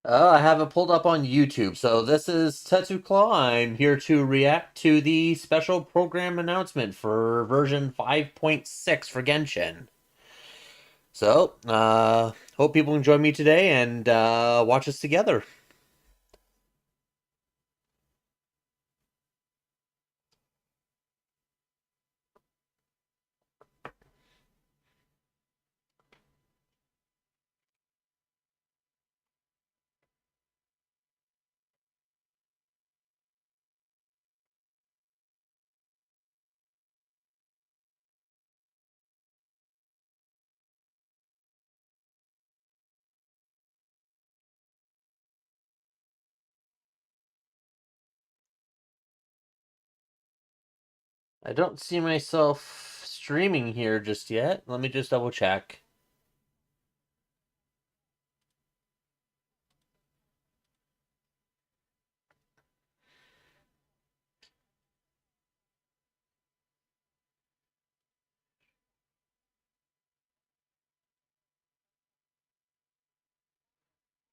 I have it pulled up on YouTube. So this is Tetsuclaw. I'm here to react to the special program announcement for version 5.6 for Genshin. Hope people can join me today and watch us together. I don't see myself streaming here just yet. Let me just double check.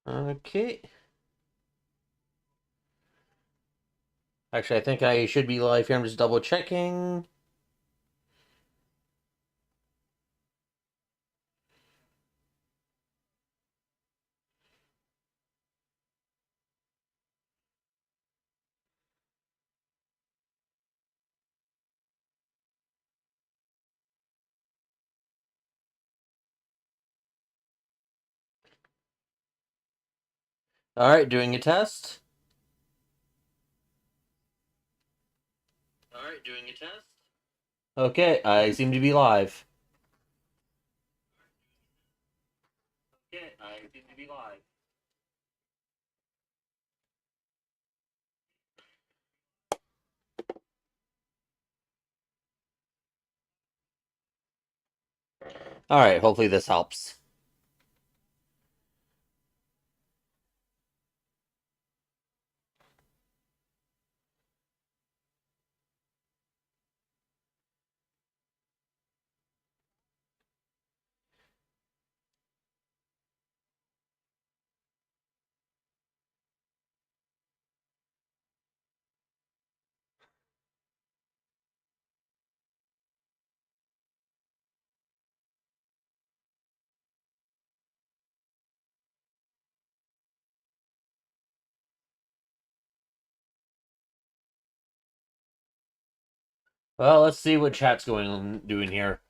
Okay. Actually, I think I should be live here. I'm just double checking. All right, doing a test. All right, doing a test. Okay, I seem to be live. Okay, I seem to be live. All right, hopefully this helps. Well, let's see what chat's going on doing here.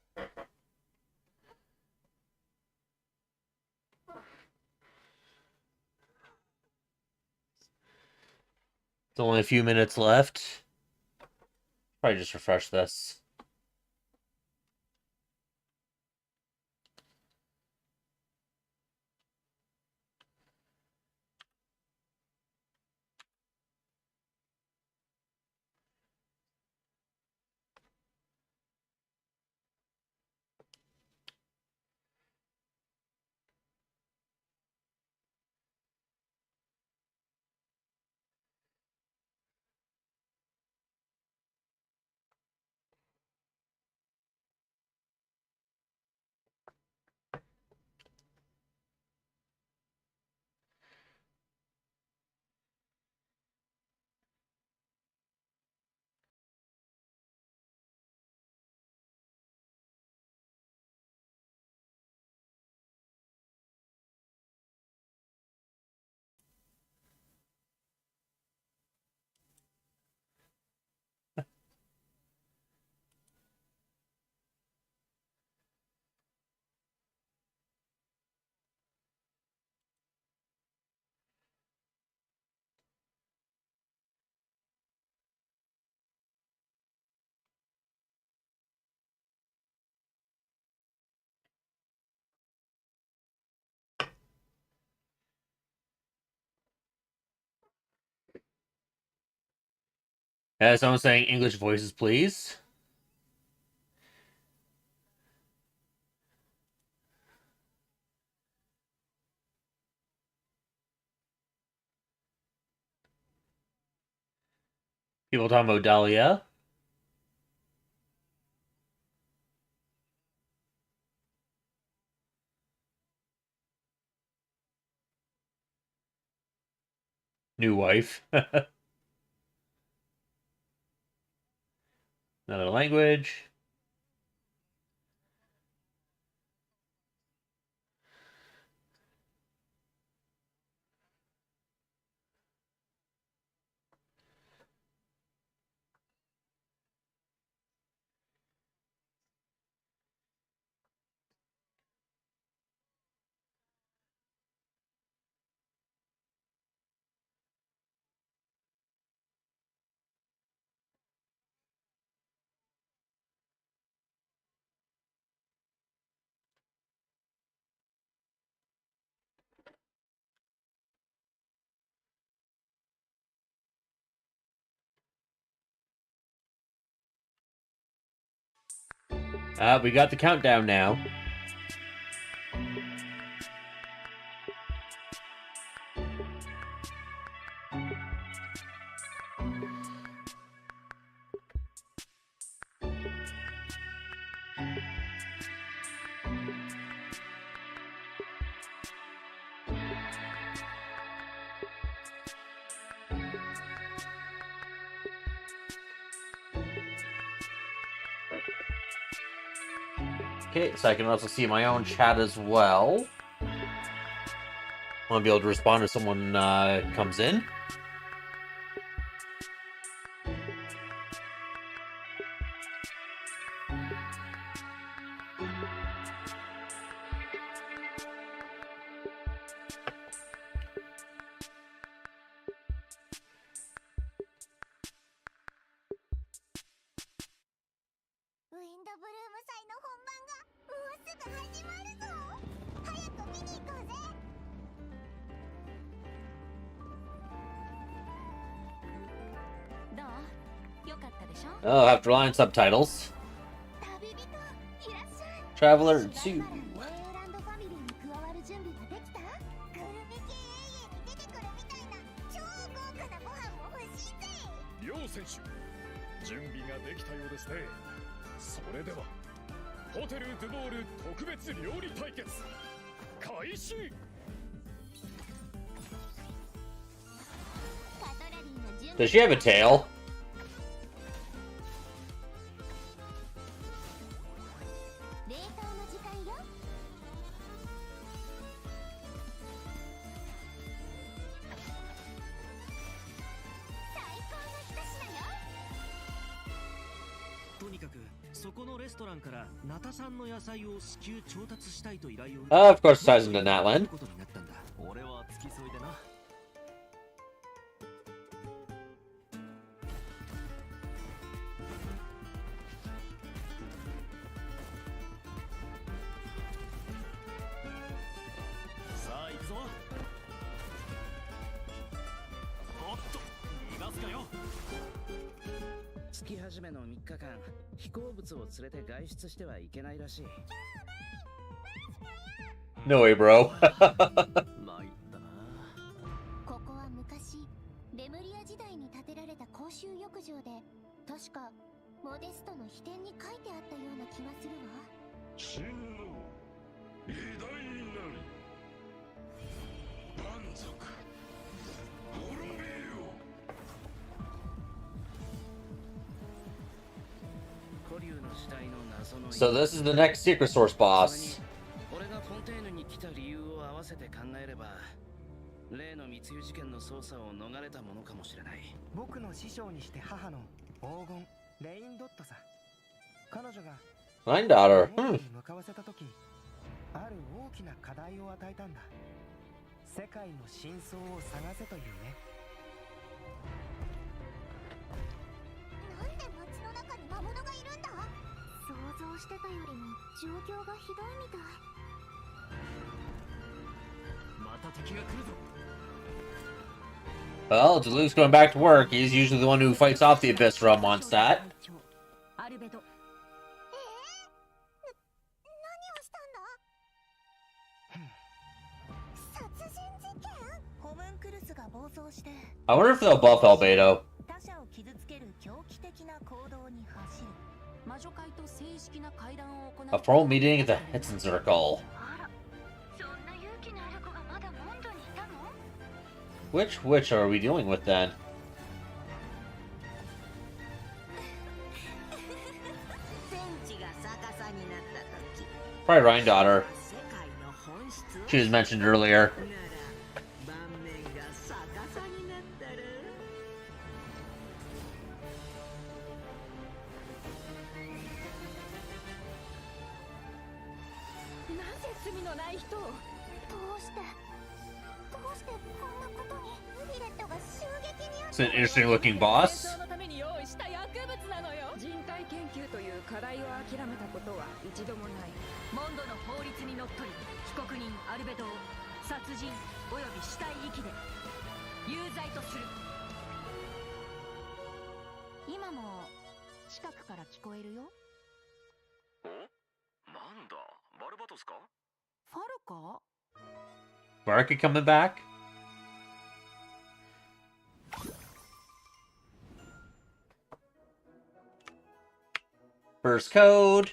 It's only a few minutes left. Probably just refresh this. As someone saying English voices, please. People talking about Dahlia. New wife. Another language. We got the countdown now. Okay, so I can also see my own chat as well. I want to be able to respond if someone comes in. Oh, I'll have to rely on subtitles. Traveler 2. Does she have a tail? Of course, it ties into Natland. No way, bro. So this is the next secret source boss. Granddaughter. Well, Luke's going back to work. He's usually the one who fights off the Abyss from Mondstadt. I wonder if they'll buff Albedo. A formal meeting at the Hetson Circle. Which witch are we dealing with then? Probably Ryan daughter. She was mentioned earlier. It's an interesting looking boss. Barca coming back? First code.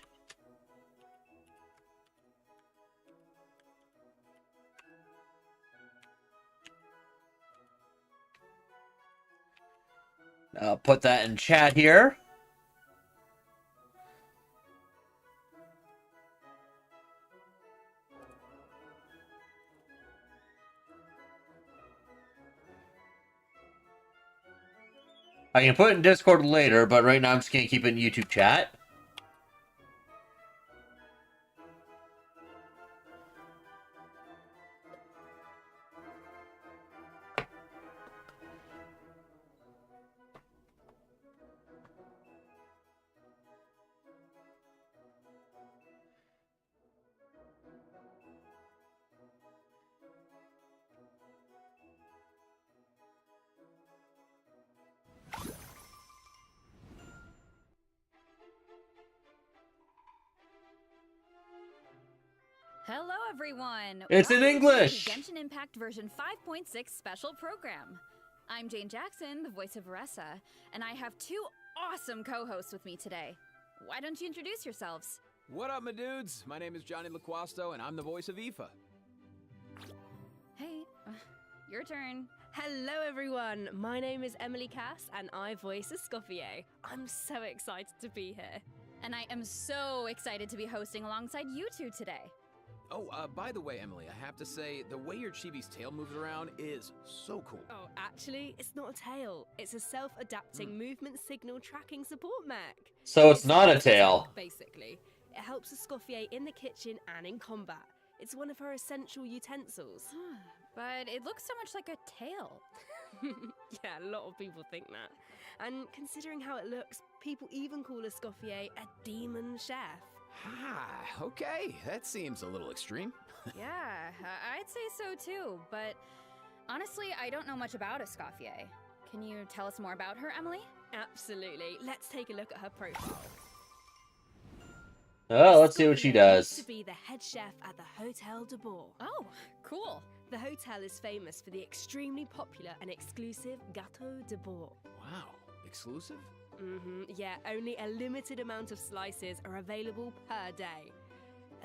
I'll put that in chat here. I can put it in Discord later, but right now I'm just going to keep it in YouTube chat. Hello everyone! It's in English! Genshin Impact version 5.6 special program. I'm Jane Jackson, the voice of Aressa, and I have two awesome co-hosts with me today. Why don't you introduce yourselves? What up, my dudes? My name is Johnny LaQuasto, and I'm the voice of Aoife. Hey, your turn. Hello everyone, my name is Emily Cass and I voice Escoffier. I'm so excited to be here. And I am so excited to be hosting alongside you two today. Oh, by the way, Emily, I have to say, the way your chibi's tail moves around is so cool. Oh, actually, it's not a tail. It's a self-adapting movement signal tracking support mech. So it's not a tail. Basically, it helps Escoffier in the kitchen and in combat. It's one of her essential utensils. But it looks so much like a tail. Yeah, a lot of people think that. And considering how it looks, people even call Escoffier a demon chef. Ah, okay. That seems a little extreme. Yeah, I'd say so too, but honestly, I don't know much about Escoffier. Can you tell us more about her, Emily? Absolutely. Let's take a look at her profile. Oh, let's see what she does. Used to be the head chef at the Hotel de Bourg. Oh, cool. The hotel is famous for the extremely popular and exclusive Gâteau de Bourg. Wow. Exclusive? Yeah, only a limited amount of slices are available per day.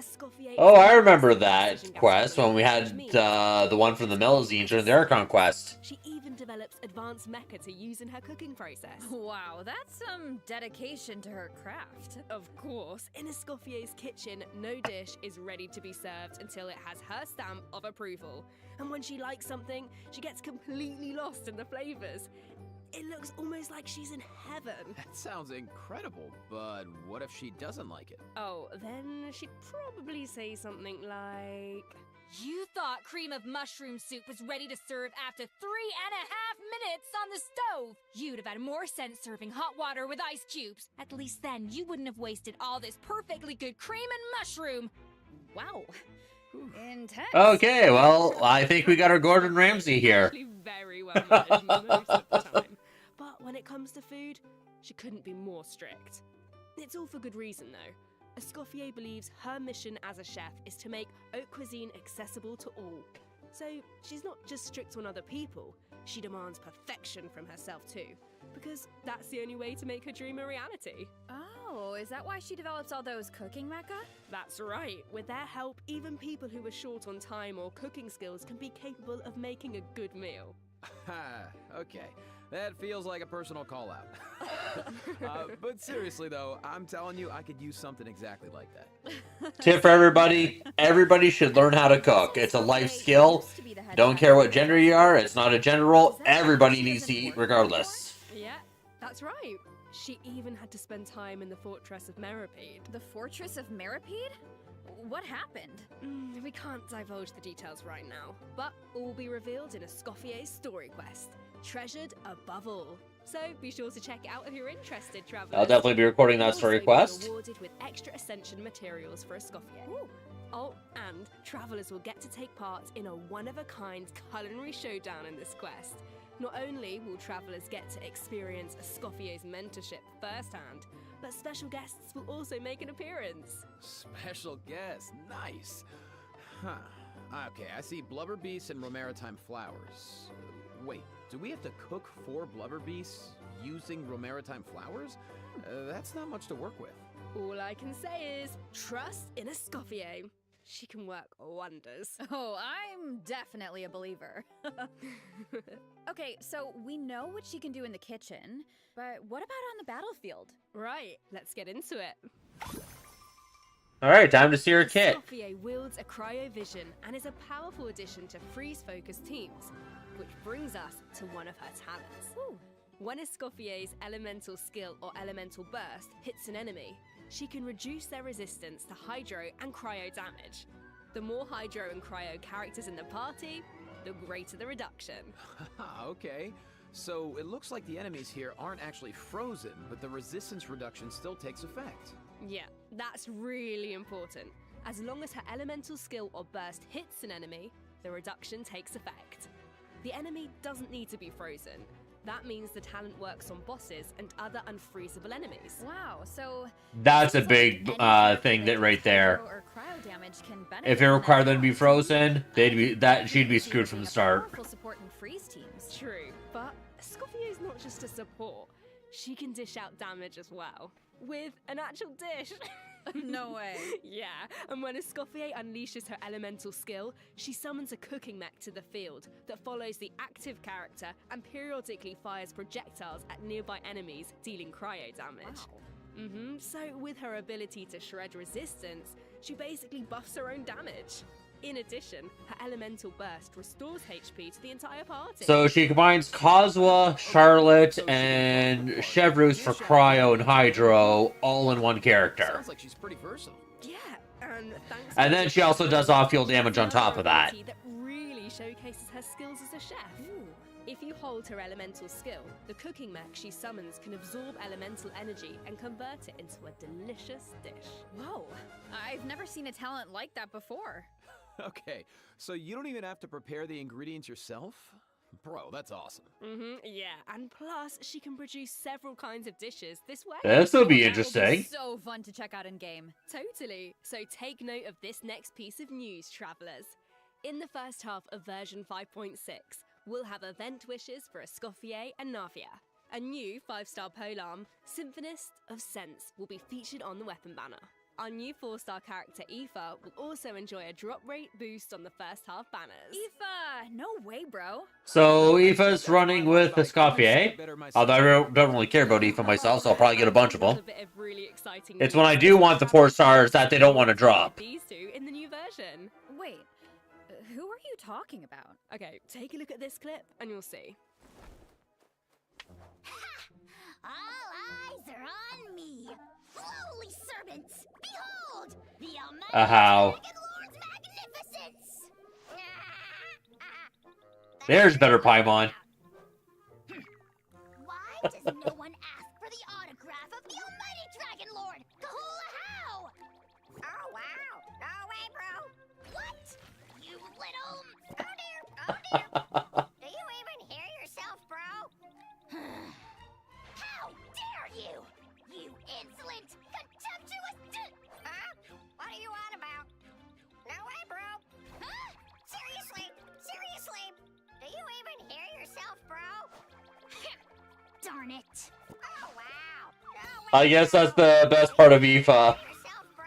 Escoffier. Oh, I remember that quest when we had the one from the Melazines during the Archon quest. She even develops advanced mecha to use in her cooking process. Wow, that's some dedication to her craft. Of course, in Escoffier's kitchen, no dish is ready to be served until it has her stamp of approval. And when she likes something, she gets completely lost in the flavors. It looks almost like she's in heaven. That sounds incredible, but what if she doesn't like it? Oh, then she'd probably say something like... You thought cream of mushroom soup was ready to serve after 3.5 minutes on the stove. You'd have had more sense serving hot water with ice cubes. At least then you wouldn't have wasted all this perfectly good cream and mushroom. Wow. Intense. Okay, well, I think we got our Gordon Ramsay here. Actually very well managed most of the time. But when it comes to food, she couldn't be more strict. It's all for good reason, though. Escoffier believes her mission as a chef is to make haute cuisine accessible to all. So she's not just strict on other people, she demands perfection from herself too. Because that's the only way to make her dream a reality. Oh, Oh, is that why she develops all those cooking mecha? That's right. With their help, even people who are short on time or cooking skills can be capable of making a good meal. Okay, that feels like a personal call out. But seriously though, I'm telling you, I could use something exactly like that. Tip for everybody: everybody should learn how to cook. It's a life skill. Don't care what gender you are. It's not a gender role. Everybody needs to eat regardless. Yeah, that's right. She even had to spend time in the Fortress of Meripede. The Fortress of Meripede? What happened? We can't divulge the details right now, but all will be revealed in Escoffier's story quest, treasured above all. So be sure to check it out if you're interested, travelers. I'll definitely be recording that story quest. You'll also be awarded with extra Ascension materials for Escoffier. Oh, and travelers will get to take part in a one-of-a-kind culinary showdown in this quest. Not only will travelers get to experience Escoffier's mentorship firsthand, but special guests will also make an appearance. Special guest, nice. Huh. Okay, I see blubber beasts and romaritime flowers. Wait, do we have to cook 4 blubber beasts using romaritime flowers? That's not much to work with. All I can say is, trust in Escoffier. She can work wonders. Oh, I'm definitely a believer. Okay, so we know what she can do in the kitchen, but what about on the battlefield? Right, let's get into it. Alright, time to see her kit. Escoffier wields a cryovision and is a powerful addition to freeze-focused teams, which brings us to one of her talents. Ooh. When Escoffier's elemental skill or elemental burst hits an enemy, she can reduce their resistance to hydro and cryo damage. The more hydro and cryo characters in the party, the greater the reduction. Okay, so it looks like the enemies here aren't actually frozen, but the resistance reduction still takes effect. Yeah, that's really important. As long as her elemental skill or burst hits an enemy, the reduction takes effect. The enemy doesn't need to be frozen. That means the talent works on bosses and other unfreezable enemies. Wow, so That's a big thing that right there. or cryo damage can benefit If it from required that them to be damage. frozen, she'd be She'd screwed from be the a start. Powerful support in freeze teams. True, but Escoffier is not just a support. She can dish out damage as well. With an actual dish. No way. Yeah, and when Escoffier unleashes her elemental skill, she summons a cooking mech to the field that follows the active character and periodically fires projectiles at nearby enemies, dealing cryo damage. Wow. So with her ability to shred resistance, she basically buffs her own damage. In addition, her elemental burst restores HP to the entire party. So she combines Kozwa, Charlotte, and Chevreuse for cryo and hydro all in one character. Sounds like she's pretty versatile. Yeah, and thanks. And to then she also does off-field damage on top of that. That really showcases her skills as a chef. If you hold her elemental skill, the cooking mech she summons can absorb elemental energy and convert it into a delicious dish. Whoa, I've never seen a talent like that before. Okay, so you don't even have to prepare the ingredients yourself? Bro, that's awesome. Yeah, and plus she can produce several kinds of dishes this way. This'll be That will interesting. so fun to check out in game. Totally. So take note of this next piece of news, travelers. In the first half of version 5.6, we'll have event wishes for Escoffier and Navia. A new 5-star polearm, Symphonist of Sense, will be featured on the weapon banner. Our new 4-star character, Aoife, will also enjoy a drop rate boost on the first half banners. Aoife, no way, bro. So Aoife's running with Escoffier. Although I don't really care about Aoife myself, so I'll probably get a bunch of them. Another bit of really exciting It's news. when I do want the 4 stars that they don't want to drop. These two in the new version. Wait, who are you talking about? Okay, take a look at this clip and you'll see. All eyes are on me. Lowly servants, behold the almighty How? Dragon Lord's magnificence. There's better Paimon. Why does no one ask for the autograph of the almighty Dragon Lord? Kahula how? Oh wow, no way, bro. What? You little... Oh dear, oh dear. Do you even hear yourself, bro? How dare you? You insolent, contemptuous Huh? What are you on about? No way, bro. Huh? Seriously? Seriously? Do you even hear yourself, bro? Darn it. Oh, wow. No way. I guess that's the best part of Aoife. Yourself, bro.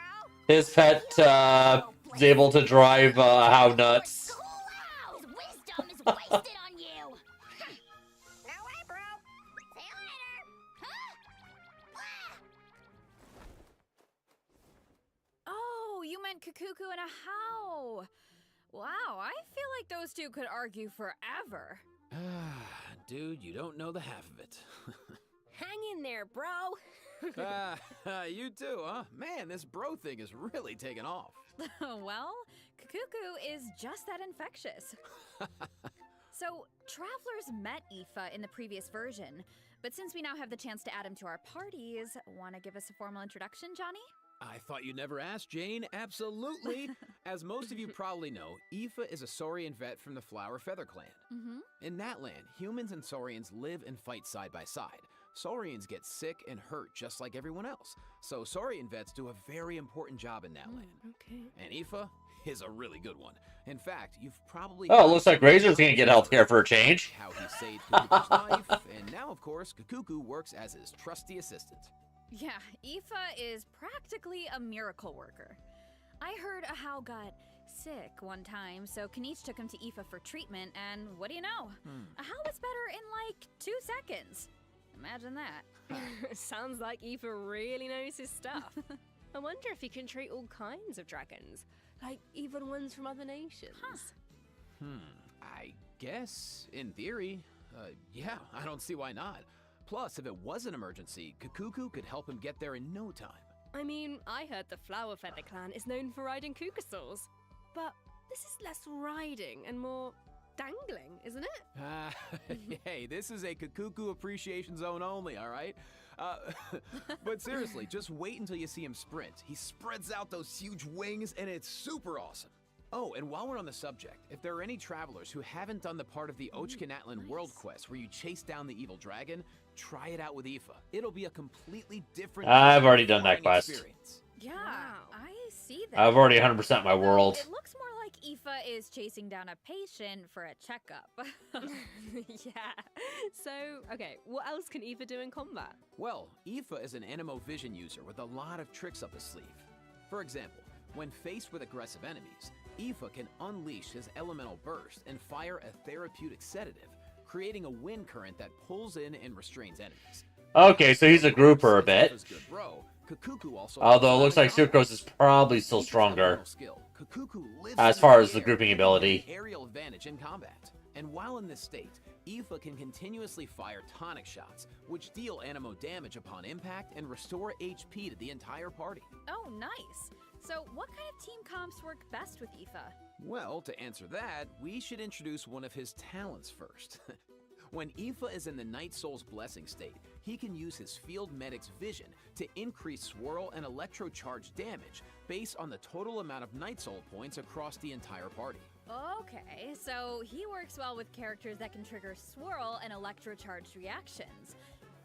His pet is able to drive how nuts. Wow! His wisdom is wasted on you. No way, bro. See you later. Huh? Oh, you meant Kakuku and a how. Wow, I feel like those two could argue forever. Dude, you don't know the half of it. Hang in there, bro. You too, huh? Man, this bro thing is really taking off. Well, Kakuku is just that infectious. So, travelers met Aoife in the previous version, but since we now have the chance to add him to our parties, want to give us a formal introduction, Johnny? I thought you never asked, Jane. Absolutely. As most of you probably know, Aoife is a Saurian vet from the Flower Feather Clan. Mm-hmm. In that land, humans and Saurians live and fight side by side. Saurians get sick and hurt just like everyone else, so Saurian vets do a very important job in that land. Okay. And Aoife is a really good one. In fact, you've probably Oh, it looks like Razor's gonna get healthcare for a change. how he saved Kakuku's life, and now, of course, Kakuku works as his trusty assistant. Yeah, Aoife is practically a miracle worker. I heard a how got sick one time, so Kaniche took him to Aoife for treatment, and what do you know? A how was better in like 2 seconds. Imagine that. Sounds like Aoife really knows his stuff. I wonder if he can treat all kinds of dragons, like even ones from other nations. I guess, in theory, yeah, I don't see why not. Plus, if it was an emergency, Kakuku could help him get there in no time. I mean, I heard the Flower Feather Clan is known for riding kukasaurs, but this is less riding and more dangling, isn't it? Hey, this is a Kakuku appreciation zone only, all right? But seriously, just wait until you see him sprint. He spreads out those huge wings, and it's super awesome. Oh, and while we're on the subject, if there are any travelers who haven't done the part of the Ochkanatlan World Quest where you chase down the evil dragon, try it out with Aoife. It'll be a completely different I've already done that quest. experience. Yeah, Wow. I see that. I've already 100% my Though world. It looks more like Aoife is chasing down a patient for a checkup. Yeah. So, okay, what else can Aoife do in combat? Well, Aoife is an Animo Vision user with a lot of tricks up his sleeve. For example, when faced with aggressive enemies, Aoife can unleash his elemental burst and fire a therapeutic sedative, creating a wind current that pulls in and restrains enemies. Okay, so he's a grouper a bit. Aoife's good bro, Kakuku also Although it looks like Sucrose is probably still stronger as far as the grouping ability. Aerial advantage in combat. And while in this state, Aoife can continuously fire tonic shots, which deal animo damage upon impact and restore HP to the entire party. Oh, nice. So, what kind of team comps work best with Aoife? Well, to answer that, we should introduce one of his talents first. When Aoife is in the Night Soul's Blessing state, he can use his Field Medic's Vision to increase swirl and electrocharge damage based on the total amount of Night Soul points across the entire party. Okay, so he works well with characters that can trigger swirl and electrocharged reactions,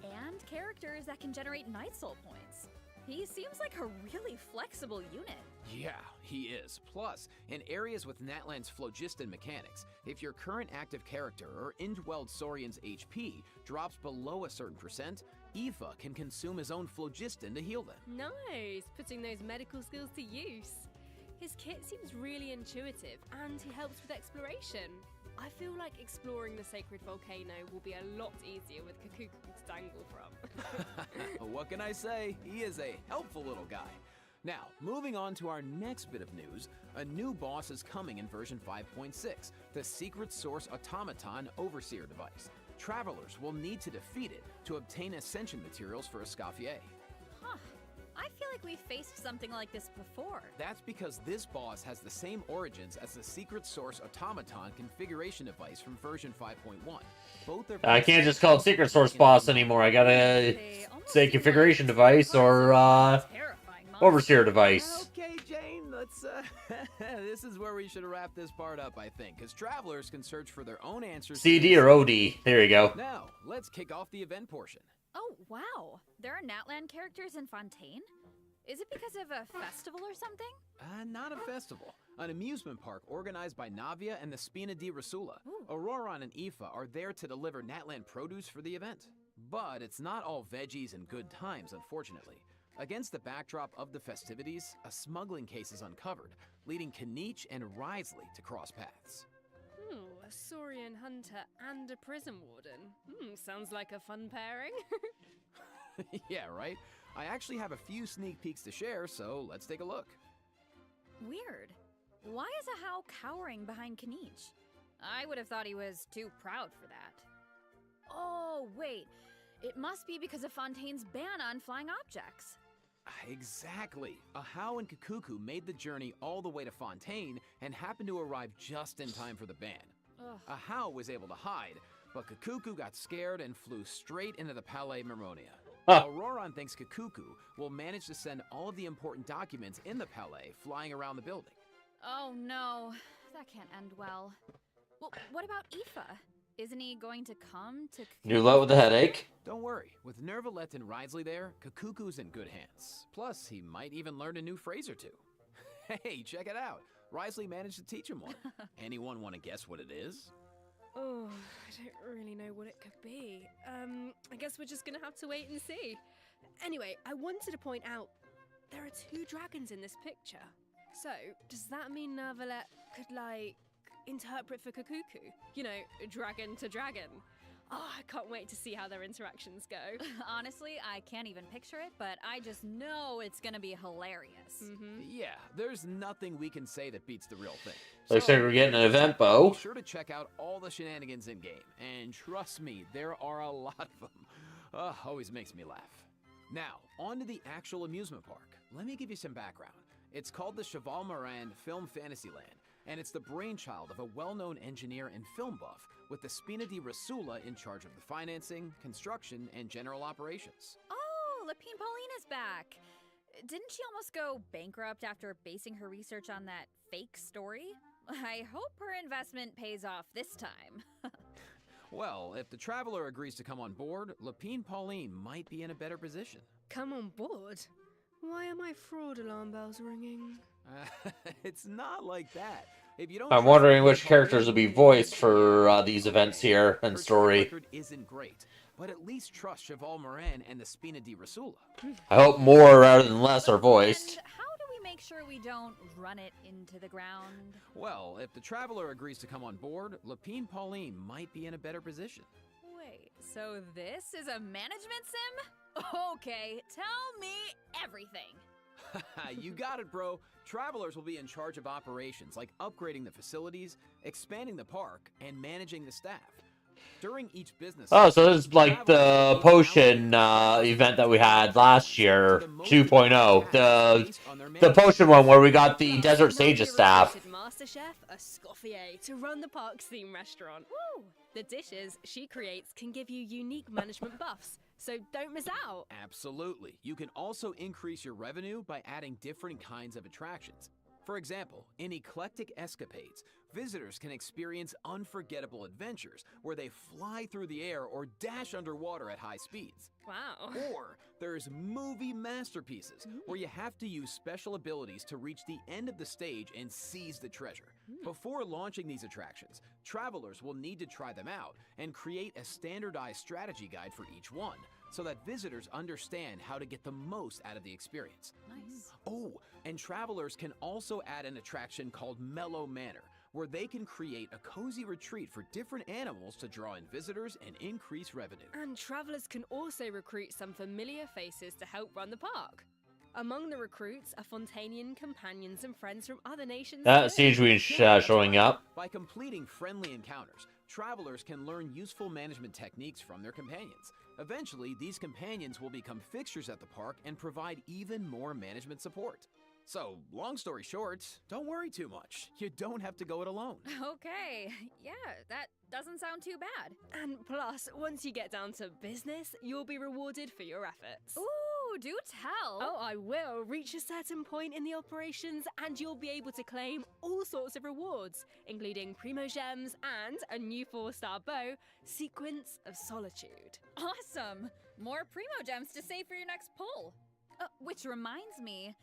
and characters that can generate Night Soul points. He seems like a really flexible unit. Yeah, he is. Plus, in areas with Natlan's phlogiston mechanics, if your current active character or indwelled Saurian's HP drops below a certain percent, Aoife can consume his own phlogiston to heal them. Nice, putting those medical skills to use. His kit seems really intuitive, and he helps with exploration. I feel like exploring the sacred volcano will be a lot easier with Kakuku to dangle from. What can I say? He is a helpful little guy. Now, moving on to our next bit of news, a new boss is coming in version 5.6, the Secret Source Automaton Overseer device. Travelers will need to defeat it to obtain ascension materials for Escoffier. Huh. I feel like we've faced something like this before. That's because this boss has the same origins as the Secret Source Automaton configuration device from version 5.1. Both are I can't just call it Secret Source boss anymore. I gotta They almost say seem configuration like device or terrifying monsters. overseer device. Okay, Jane, let's, this is where we should wrap this part up, I think, because travelers can search for their own answers. CD or OD. There you go. Now, let's kick off the event portion. Oh, wow. There are Natlan characters in Fontaine? Is it because of a festival or something? Not a festival. An amusement park organized by Navia and the Spina di Rasula. Ooh. Auroron and Aoife are there to deliver Natlan produce for the event. But it's not all veggies and good times, unfortunately. Against the backdrop of the festivities, a smuggling case is uncovered, leading Kanich and Risley to cross paths. Ooh, a Saurian hunter and a prison warden. Sounds like a fun pairing. Yeah, right? I actually have a few sneak peeks to share, so let's take a look. Weird. Why is Ahau cowering behind Kanich? I would have thought he was too proud for that. Oh, wait. It must be because of Fontaine's ban on flying objects. Exactly. Ahau and Kakuku made the journey all the way to Fontaine and happened to arrive just in time for the ban. Ugh. Ahau was able to hide, but Kakuku got scared and flew straight into the Palais Mermonia. Huh. Auroron thinks Kakuku will manage to send all of the important documents in the Palais flying around the building. Oh no, that can't end well. Well, what about Aoife? Isn't he going to come to... New low with a headache. Don't worry, with Nervalette and Risley there, Kakuku's in good hands. Plus, he might even learn a new phrase or two. Hey, check it out. Risley managed to teach him one. Anyone want to guess what it is? Oh, I don't really know what it could be. I guess we're just gonna have to wait and see. Anyway, I wanted to point out there are 2 dragons in this picture. So, does that mean Nervalette could, like, interpret for Kakuku? You know, dragon to dragon. Oh, I can't wait to see how their interactions go. Honestly, I can't even picture it, but I just know it's gonna be hilarious. Yeah, there's nothing we can say that beats the real thing. Looks like we're getting an event, Bo. Be sure to check out all the shenanigans in game, and trust me, there are a lot of them. Always makes me laugh. Now, on to the actual amusement park. Let me give you some background. It's called the Cheval Moran Film Fantasyland, and it's the brainchild of a well-known engineer and film buff with the Spina di Rasula in charge of the financing, construction, and general operations. Oh, Lapine Pauline is back. Didn't she almost go bankrupt after basing her research on that fake story? I hope her investment pays off this time. Well, if the Traveler agrees to come on board, Lapine Pauline might be in a better position. Come on board? Why are my fraud alarm bells ringing? It's not like that. If you don't I'm trust wondering Lapine which characters will be Pauline, voiced for these events here and her story. track record isn't great, but at least trust Cheval Moran and the Spina di Rasula. I hope more rather than less are voiced. And how do we make sure we don't run it into the ground? Well, if the Traveler agrees to come on board, Lapine Pauline might be in a better position. Wait, so this is a management sim? Okay, tell me everything. You got it, bro. Travelers will be in charge of operations like upgrading the facilities, expanding the park, and managing the staff. During each business... Oh, so this is like the potion event that we had last year, 2.0. The potion one where we got the Desert Sages staff. Master Chef Escoffier to run the park's theme restaurant. Woo! The dishes she creates can give you unique management buffs, so don't miss out. Absolutely. You can also increase your revenue by adding different kinds of attractions. For example, in Eclectic Escapades, visitors can experience unforgettable adventures where they fly through the air or dash underwater at high speeds. Wow. Or there's movie masterpieces where you have to use special abilities to reach the end of the stage and seize the treasure. Before launching these attractions, travelers will need to try them out and create a standardized strategy guide for each one, so that visitors understand how to get the most out of the experience. Nice. Oh, and travelers can also add an attraction called Mellow Manor, where they can create a cozy retreat for different animals to draw in visitors and increase revenue. And travelers can also recruit some familiar faces to help run the park. Among the recruits are Fontainian companions and friends from other nations. That too. seems to be showing up. By completing friendly encounters, travelers can learn useful management techniques from their companions. Eventually, these companions will become fixtures at the park and provide even more management support. So, long story short, don't worry too much. You don't have to go it alone. Okay, yeah, that doesn't sound too bad. And plus, once you get down to business, you'll be rewarded for your efforts. Ooh, do tell. Oh, I will. Reach a certain point in the operations and you'll be able to claim all sorts of rewards, including Primo Gems and a new 4-star bow, Sequence of Solitude. Awesome! More Primo Gems to save for your next pull. Which reminds me,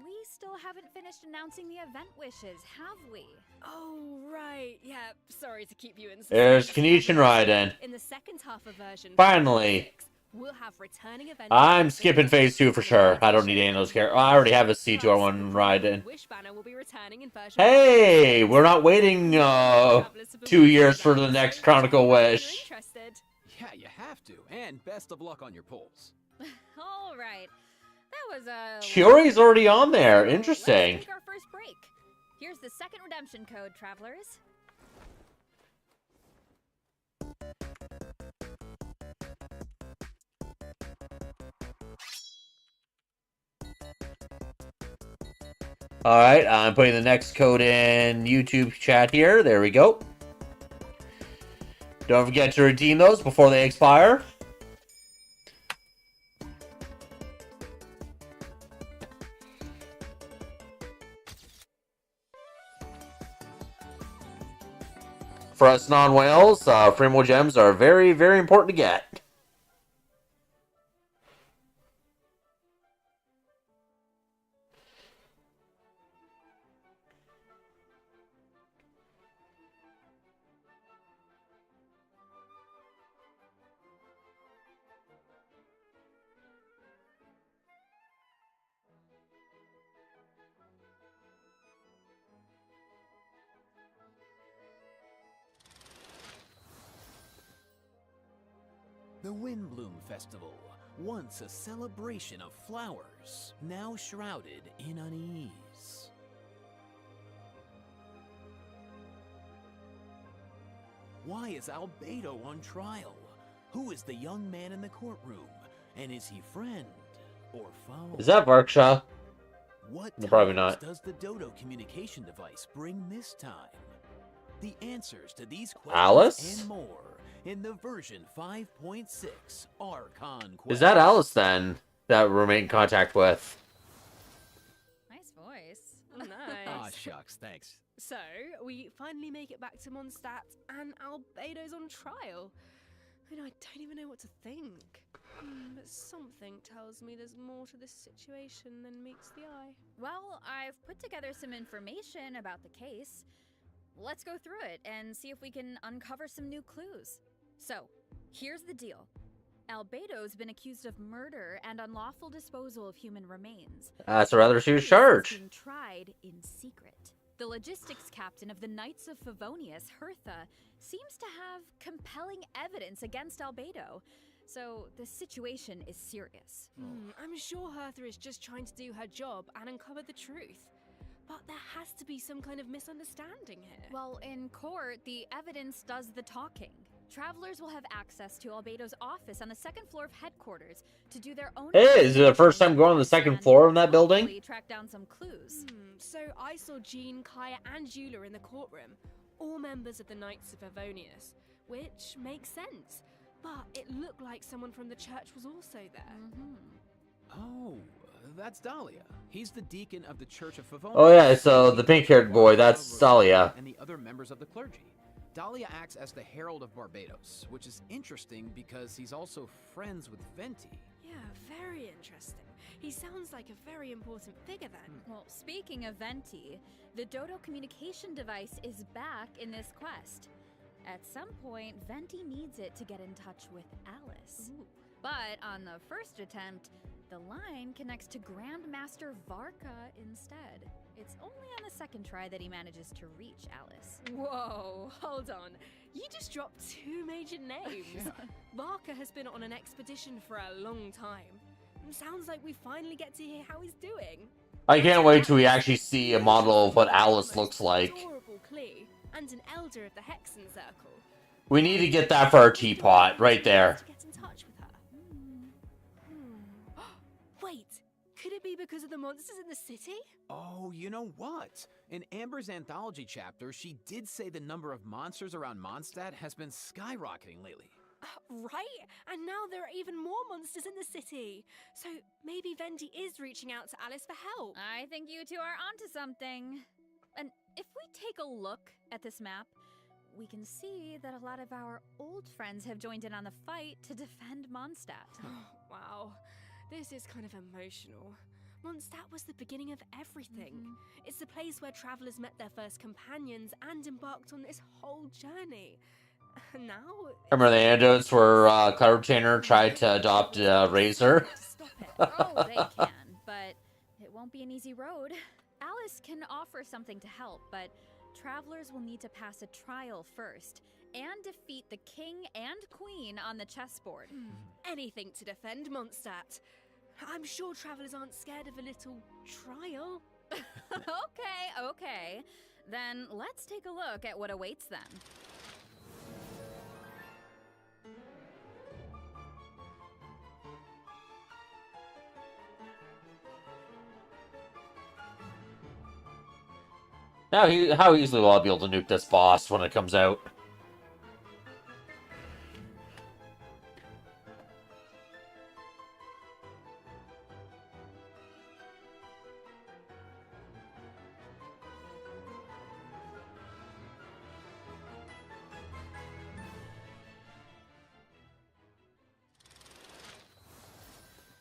We still haven't finished announcing the event wishes, have we? Oh, right. Yeah, sorry to keep you in There's suspense. Kenichi Raiden. In the second half of version Finally. 5.6, we'll have returning event I'm wishes skipping phase 2 for sure. I don't need any of those characters. I already have a C2R1 Raiden. Wish banner will be returning in version Hey, 5.6. we're not waiting Travelers have been 2 years waiting for the so next check Chronicle it out if you're Wish. interested. Yeah, you have to. And best of luck on your polls. All right. That was a... Chiori's already on there. So, Interesting. Let's take our first break. Here's the second redemption code, travelers. Alright, I'm putting the next code in YouTube chat here. There we go. Don't forget to redeem those before they expire. For us non-whales, Fremo gems are very, very important to get. The Windbloom Festival, once a celebration of flowers, now shrouded in unease. Why is Albedo on trial? Who is the young man in the courtroom? And is he friend or foe? Is that Varksha? What No, probably titles not. does the Dodo communication device bring this time? The answers to these questions Alice? and more in the version 5.6 Archon Quest. Is that Alice then that we're making contact with? Nice voice. Ah, Nice. shucks, thanks. So, we finally make it back to Mondstadt, and Albedo's on trial. And I don't even know what to think. But something tells me there's more to this situation than meets the eye. Well, I've put together some information about the case. Let's go through it and see if we can uncover some new clues. So, here's the deal. Albedo's been accused of murder and unlawful disposal of human remains. That's a rather huge He's charge. being tried in secret. The logistics captain of the Knights of Favonius, Hertha, seems to have compelling evidence against Albedo. So, the situation is serious. I'm sure Hertha is just trying to do her job and uncover the truth. But there has to be some kind of misunderstanding here. Well, in court, the evidence does the talking. Travelers will have access to Albedo's office on the second floor of headquarters to do their own... Hey, is it the first time going on the second and floor of that building? hopefully track down some clues. So I saw Jean, Kaya, and Eula in the courtroom, all members of the Knights of Favonius, which makes sense. But it looked like someone from the church was also there. Oh, that's Dahlia. He's the deacon of the Church of Favonius. Oh yeah, so the pink-haired boy, that's Dahlia. And the other members of the clergy. Dahlia acts as the Herald of Barbados, which is interesting because he's also friends with Venti. Yeah, very interesting. He sounds like a very important figure then. Well, speaking of Venti, the Dodo communication device is back in this quest. At some point, Venti needs it to get in touch with Alice. But on the first attempt, the line connects to Grandmaster Varka instead. It's only on the second try that he manages to reach Alice. Whoa, hold on. You just dropped two major names. Varka has been on an expedition for a long time. Sounds like we finally get to hear how he's doing. I can't wait till we actually see a model of what Alice looks like. Adorable Klee, and an elder of the Hexen Circle. We need to get that for our teapot, right there. To get in touch with her. Wait, could it be because of the monsters in the city? Oh, you know what? In Amber's anthology chapter, she did say the number of monsters around Mondstadt has been skyrocketing lately. Right, and now there are even more monsters in the city. So maybe Venti is reaching out to Alice for help. I think you two are onto something. And if we take a look at this map, we can see that a lot of our old friends have joined in on the fight to defend Mondstadt. Wow, this is kind of emotional. Mondstadt was the beginning of everything. It's the place where travelers met their first companions and embarked on this whole journey. Now, Remember the anecdotes where Cloud Retainer tried to adopt Razor? To stop it. Oh, they can, but it won't be an easy road. Alice can offer something to help, but travelers will need to pass a trial first and defeat the king and queen on the chessboard. anything to defend Mondstadt. I'm sure travelers aren't scared of a little trial. Okay. Then let's take a look at what awaits them. Now, how easily will I be able to nuke this boss when it comes out?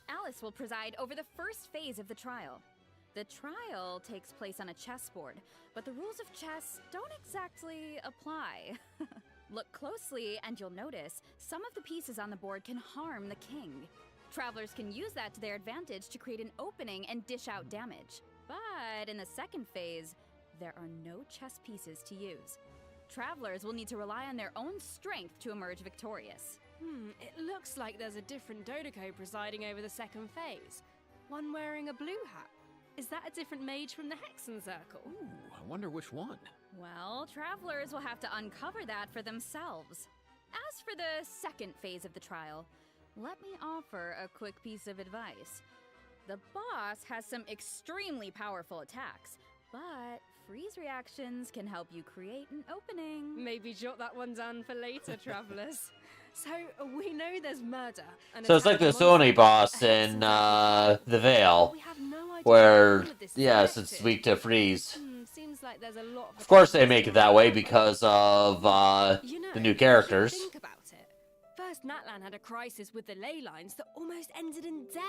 Alice will preside over the first phase of the trial. The trial takes place on a chessboard, but the rules of chess don't exactly apply. Look closely and you'll notice some of the pieces on the board can harm the king. Travelers can use that to their advantage to create an opening and dish out damage. But in the second phase, there are no chess pieces to use. Travelers will need to rely on their own strength to emerge victorious. It looks like there's a different Dodoco presiding over the second phase. One wearing a blue hat. Is that a different mage from the Hexen Circle? Ooh, I wonder which one. Well, travelers will have to uncover that for themselves. As for the second phase of the trial, let me offer a quick piece of advice. The boss has some extremely powerful attacks, but freeze reactions can help you create an opening. Maybe jot that one down for later, travelers. So, we know there's murder. So it's like the Sony boss in The Veil, where, yes, it's weak to freeze. Seems like there's a lot Of course they make it that way because of You know, the new characters. Think about it. First, Natlan had a crisis with the ley lines that almost ended in death.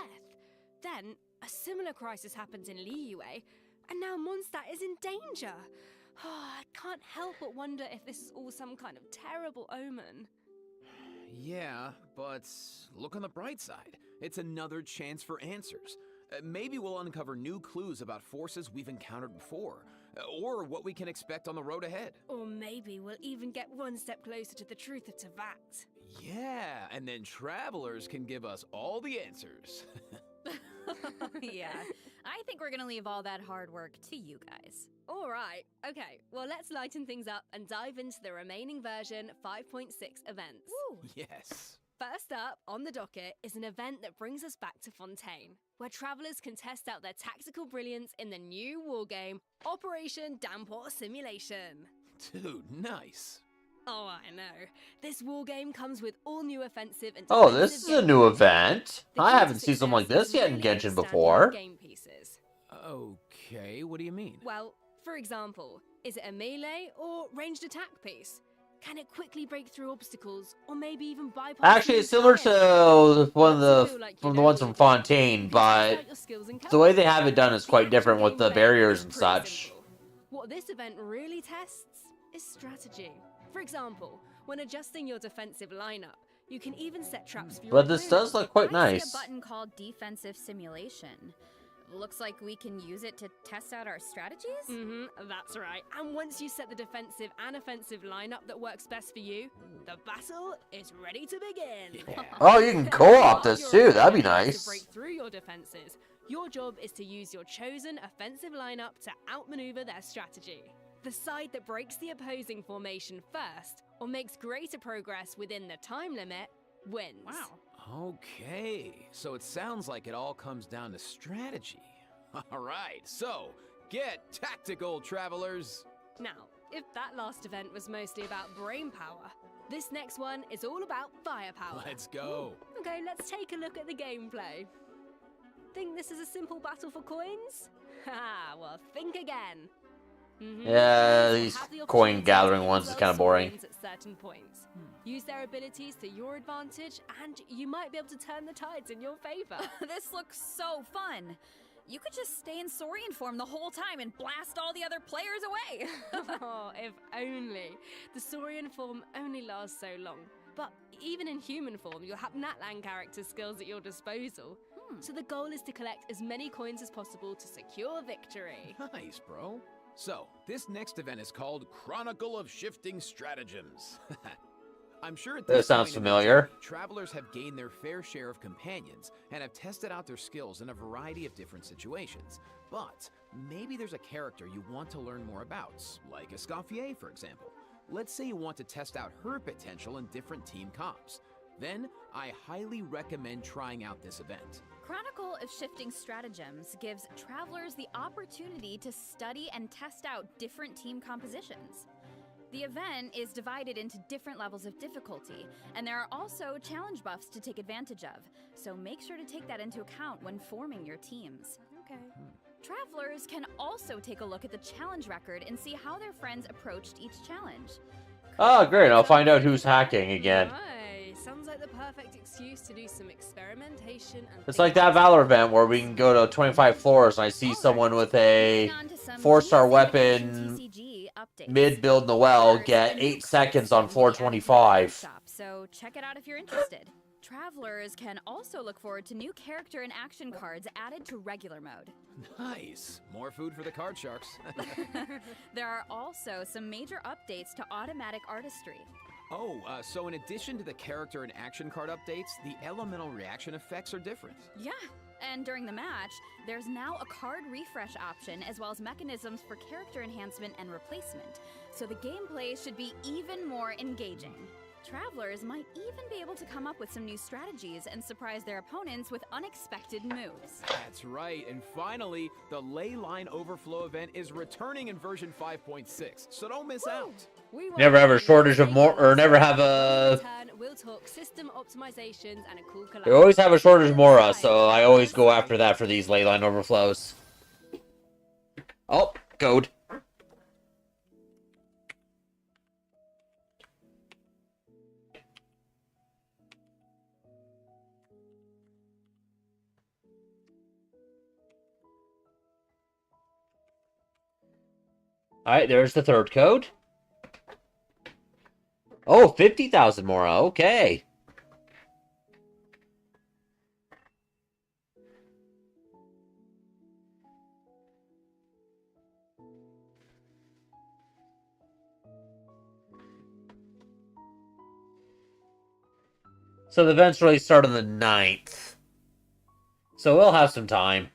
Then, a similar crisis happened in Liyue, and now Mondstadt is in danger. I can't help but wonder if this is all some kind of terrible omen. Yeah, but look on the bright side. It's another chance for answers. Maybe we'll uncover new clues about forces we've encountered before, or what we can expect on the road ahead. Or maybe we'll even get one step closer to the truth of Tevat. Yeah, and then travelers can give us all the answers. Yeah, I think we're gonna leave all that hard work to you guys. All right, okay, well let's lighten things up and dive into the remaining version 5.6 events. Woo! Yes. First up on the docket is an event that brings us back to Fontaine, where travelers can test out their tactical brilliance in the new wargame, Operation Damport Simulation. Dude, nice. Oh, I know. This wargame comes with all new offensive and Oh, this is defensive a new game event. The I key to haven't seen something like success this is yet in really Genshin understanding before. game pieces. Okay, what do you mean? Well, for example, is it a melee or ranged attack piece? Can it quickly break through obstacles, or maybe even bypass? Actually, the it's similar entire- to one of Doesn't feel the like you from the know ones from it. Fontaine, You can test but out your skills in the way co-op. they have it done is The quite actual different with the gameplay barriers is and pretty such. simple. What this event really tests is strategy. For example, when adjusting your defensive lineup, you can even set traps for your But this opponent. does look quite I nice. see a button called Defensive Simulation. Looks like we can use it to test out our strategies? That's right. And once you set the defensive and offensive lineup that works best for you, the battle is ready to begin. Yeah. Oh, you can co-op While this your too. That'd be opponent needs nice. To break through your defenses, your job is to use your chosen offensive lineup to outmaneuver their strategy. The side that breaks the opposing formation first, or makes greater progress within the time limit, wins. Okay, so it sounds like it all comes down to strategy. All right, so get tactical, travelers. Now, if that last event was mostly about brain power, this next one is all about firepower. Let's go. Okay, let's take a look at the gameplay. Think this is a simple battle for coins? Haha, well, think again. Yeah, Players will these have the coin opportunity gathering to ones is roll kinda boring. swords at certain points. Use their abilities to your advantage, and you might be able to turn the tides in your favor. This looks so fun. You could just stay in Saurian form the whole time and blast all the other players away. Oh, if only. The Saurian form only lasts so long. But even in human form, you'll have Natlan character skills at your disposal. So the goal is to collect as many coins as possible to secure victory. Nice, bro. So, this next event is called Chronicle of Shifting Stratagems. I'm sure at That this sounds point in the familiar. journey, travelers have gained their fair share of companions and have tested out their skills in a variety of different situations. But maybe there's a character you want to learn more about, like Escoffier, for example. Let's say you want to test out her potential in different team comps. Then, I highly recommend trying out this event. Chronicle of Shifting Stratagems gives travelers the opportunity to study and test out different team compositions. The event is divided into different levels of difficulty, and there are also challenge buffs to take advantage of, so make sure to take that into account when forming your teams. Okay. Travelers can also take a look at the challenge record and see how their friends approached each challenge. Oh, great. I'll find out who's hacking again. Nice. Sounds like the perfect excuse to do some experimentation and It's like that Valor event where we can go to 25 floors and I see someone with a Moving on to some 4-star TCG weapon TCG updates. mid-build Noel First, get a new 8 seconds custom on floor added to the 25. shop, so check it out if you're interested. Travelers can also look forward to new character and action cards added to regular mode. Nice. More food for the card sharks. There are also some major updates to automatic artistry. So in addition to the character and action card updates, the elemental reaction effects are different. Yeah, and during the match, there's now a card refresh option as well as mechanisms for character enhancement and replacement, so the gameplay should be even more engaging. Travelers might even be able to come up with some new strategies and surprise their opponents with unexpected moves. That's right, and finally, the Ley Line Overflow event is returning in version 5.6, so don't miss out. We won't Never have a leave shortage of you more, or never have When we a... return, we'll talk system optimizations and a cool collab. They always have a shortage of Mora, so I always go after that for these leyline overflows. Oh, code. Alright, there's the third code. Oh, 50,000 Mora, okay. So the events really start on the 9th. So we'll have some time.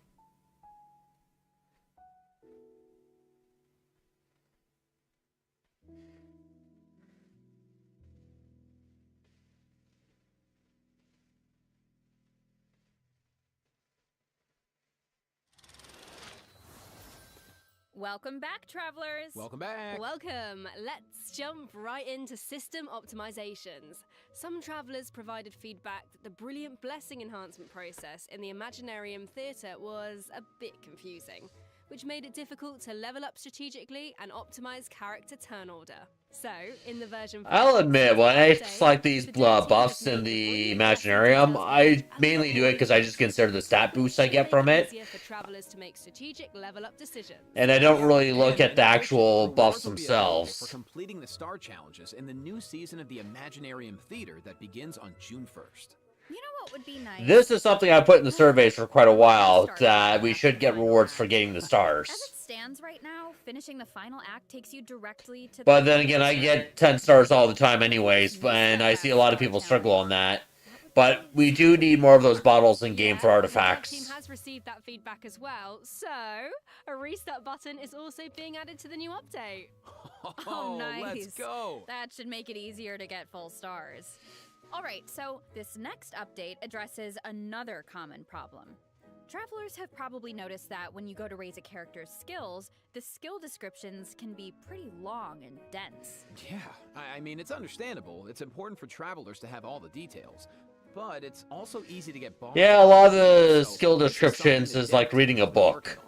Welcome back, travelers! Welcome back. Welcome! Let's jump right into system optimizations. Some travelers provided feedback that the brilliant blessing enhancement process in the Imaginarium Theatre was a bit confusing, which made it difficult to level up strategically and optimize character turn order. So, in the version... I'll admit, when I update, select these the dev team buffs has in made the brilliant blessing Imaginarium, details I and mainly do it because I just consider the stat boost I get from it. easier for travelers to make strategic level up decisions. And I don't really look at And the additionally, actual buffs rewards will be available themselves. for completing the star challenges in the new season of the Imaginarium Theater that begins on June 1st. You know what would be nice? This is something I put in the surveys for quite a while, that we should get rewards for getting the stars. As it stands right now, finishing the final act takes you directly to the... But then again, I get 10 stars all the time anyways, and I see a lot of people struggle on that. But we do need more of those bottles in game for Yeah, the dev team artifacts. has received that feedback as well, so a restart button is also being added to the new update. Oh, nice. Let's go. That should make it easier to get full stars. Alright, so this next update addresses another common problem. Travelers have probably noticed that when you go to raise a character's skills, the skill descriptions can be pretty long and dense. Yeah, I mean, it's understandable. It's important for travelers to have all the details. But it's also easy to get bogged Yeah, a lot of down. the So skill this is something descriptions the is dev like team reading a has been book. working on.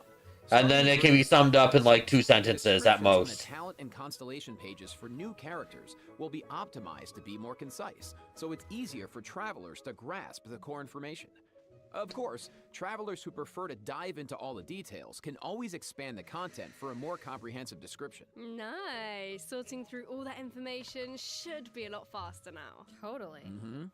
And then it can be summed up in like 2 sentences at Descriptions on most. The talent and constellation pages for new characters will be optimized to be more concise, so it's easier for travelers to grasp the core information. Of course, travelers who prefer to dive into all the details can always expand the content for a more comprehensive description. Nice. Sorting through all that information should be a lot faster now. Totally. Mm-hmm.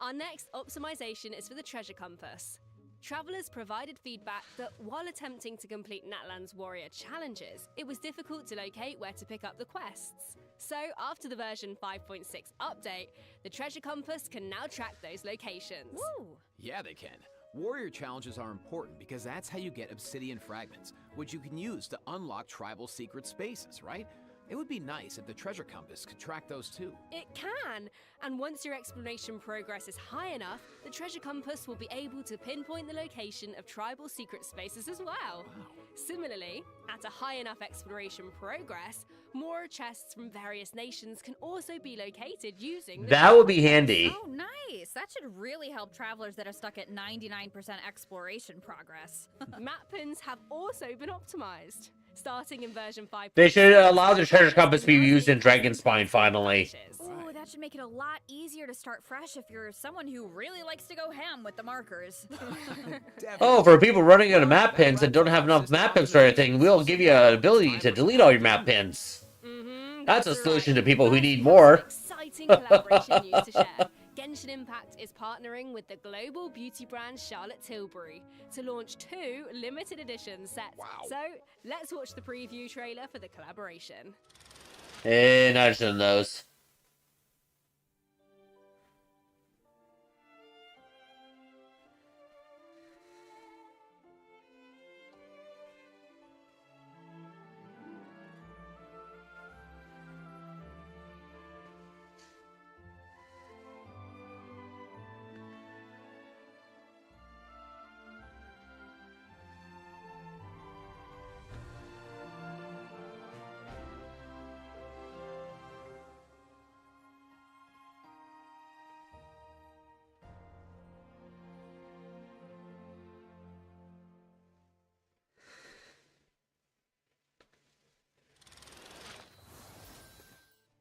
Our next optimization is for the treasure compass. Travelers provided feedback that while attempting to complete Natlan's warrior challenges, it was difficult to locate where to pick up the quests. So, after the version 5.6 update, the treasure compass can now track those locations. Woo! Yeah, they can. Warrior challenges are important because that's how you get obsidian fragments, which you can use to unlock tribal secret spaces, right? It would be nice if the treasure compass could track those too. It can! And once your exploration progress is high enough, the treasure compass will be able to pinpoint the location of tribal secret spaces as well. Similarly, at a high enough exploration progress, more chests from various nations can also be located using the That would be handy. Oh, nice. That should really help travelers that are stuck at 99% exploration progress. map pins have also been optimized. Starting in version 5. They should allow the treasure compass to be used in Dragonspine finally. Ooh, that should make it a lot easier to start fresh if you're someone who really likes to go ham with the markers. Oh, for people running out of map pins and don't have enough map pins for everything, we'll give you an ability to delete all your map pins. That's a solution to people who need more. Exciting collaboration news to share. Genshin Impact is partnering with the global beauty brand Charlotte Tilbury to launch 2 limited edition sets. Wow. So let's watch the preview trailer for the collaboration. Nice in those.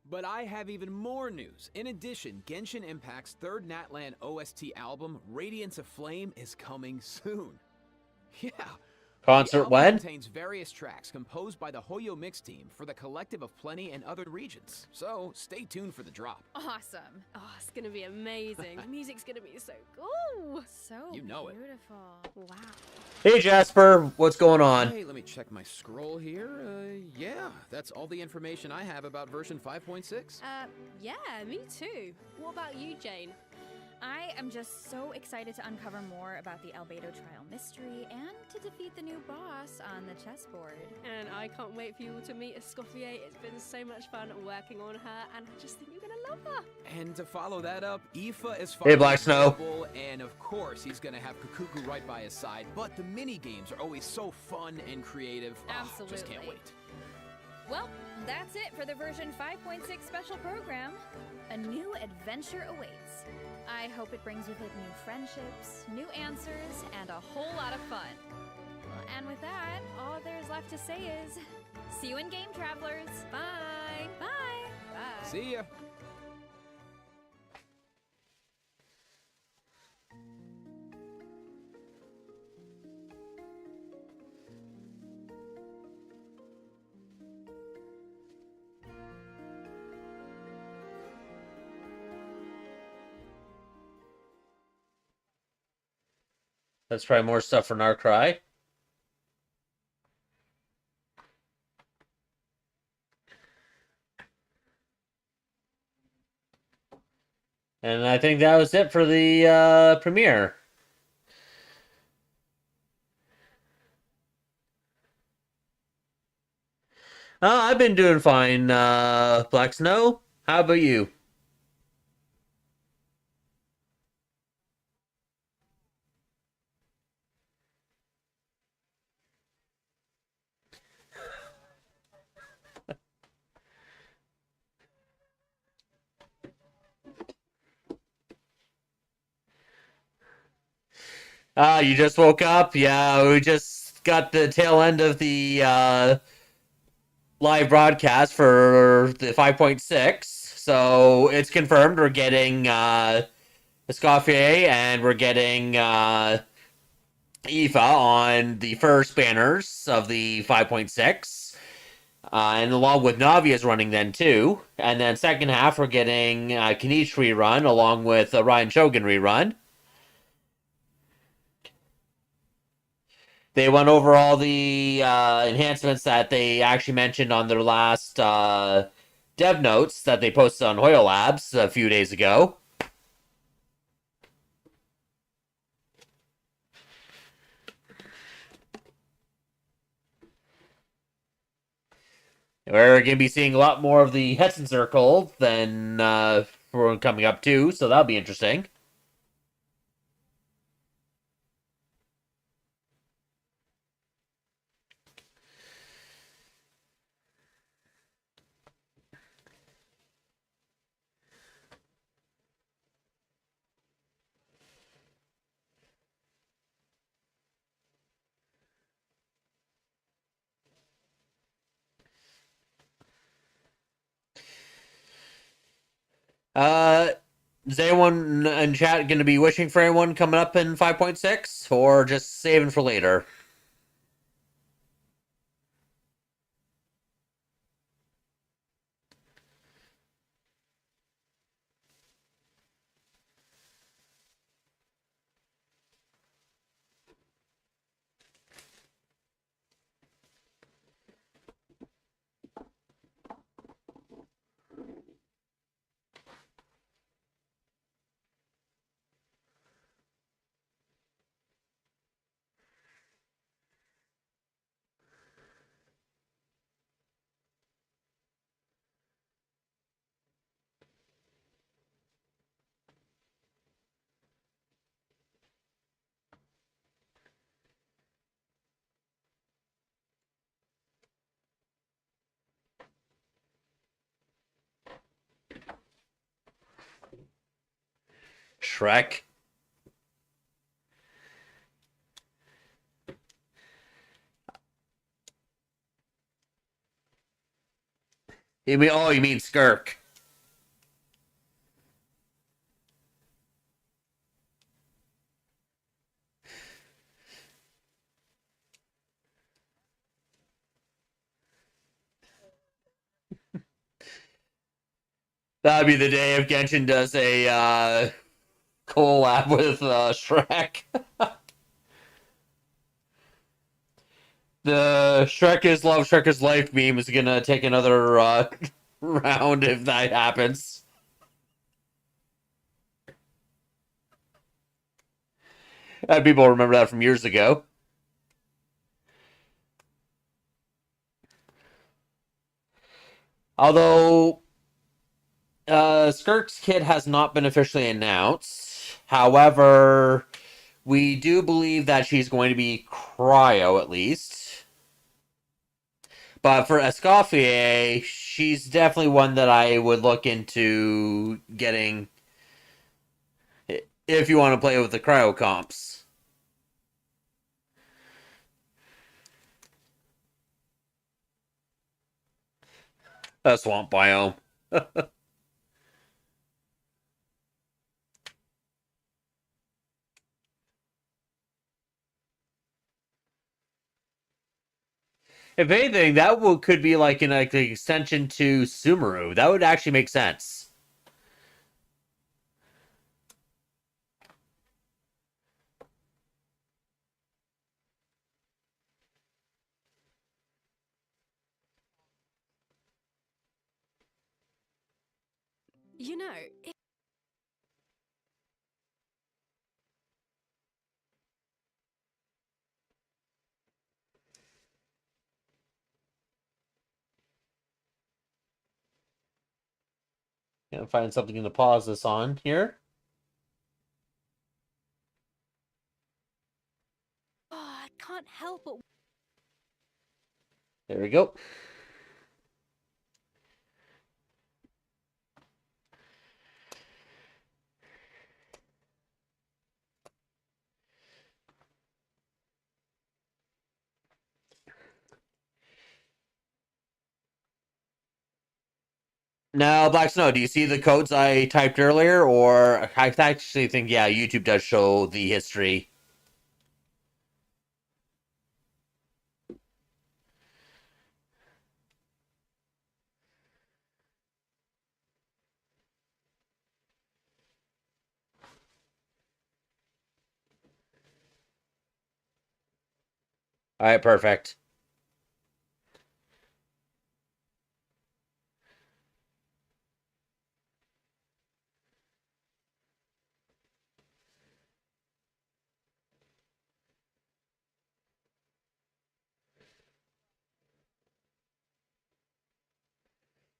But I have even more news. In addition, Genshin Impact's third Natlan OST album, Radiance of Flame, is coming soon. Yeah. Concert The album when? contains various tracks composed by the Hoyo Mix team for the Collective of Plenty and other regions. So stay tuned for the drop. Awesome. Oh, it's gonna be amazing. The music's gonna be so cool. So You know it. beautiful. Wow. Hey Jasper, what's going on? Hey, let me check my scroll here. Yeah, that's all the information I have about version 5.6. Yeah, me too. What about you, Jane? I am just so excited to uncover more about the Albedo trial mystery and to defeat the new boss on the chessboard. And I can't wait for you all to meet Escoffier. It's been so much fun working on her, and I just think you're gonna love her. And to follow that up, Aoife is Hey, Black Snow. followable, and of course he's gonna have Kukuku right by his side. But the mini games are always so fun and creative. Oh, just can't Absolutely. wait. Well, that's it for the version 5.6 special program. A new adventure awaits. I hope it brings with it new friendships, new answers, and a whole lot of fun. And with that, all there's left to say is, see you in game, travelers. Bye. Bye. Bye. See ya. Let's try more stuff for Narcry. And I think that was it for the premiere. I've been doing fine, Black Snow. How about you? You just woke up? Yeah, we just got the tail end of the live broadcast for the 5.6. So it's confirmed we're getting Escoffier and we're getting IFA on the first banners of the 5.6. And along with Navia's running then too. And then second half we're getting Kanish rerun along with Ryan Shogun rerun. They went over all the enhancements that they actually mentioned on their last dev notes that they posted on Hoyle Labs a few days ago. We're going to be seeing a lot more of the Hetzen Circle than for coming up too, so that'll be interesting. Is anyone in chat going to be wishing for anyone coming up in 5.6, or just saving for later? Shrek. You mean Skirk. That'd be the day if Genshin does a collab with Shrek. The Shrek is love, Shrek is life meme is gonna take another round if that happens. People remember that from years ago. Although Skirk's kit has not been officially announced. However, we do believe that she's going to be cryo at least. But for Escoffier, she's definitely one that I would look into getting if you want to play with the cryo comps. A swamp biome. If anything, that could be like an extension to Sumeru. That would actually make sense. You know, Gonna find something to pause this on here. I can't help but. There we go. Now, Black Snow, do you see the codes I typed earlier? Or I actually think, yeah, YouTube does show the history. Alright, perfect.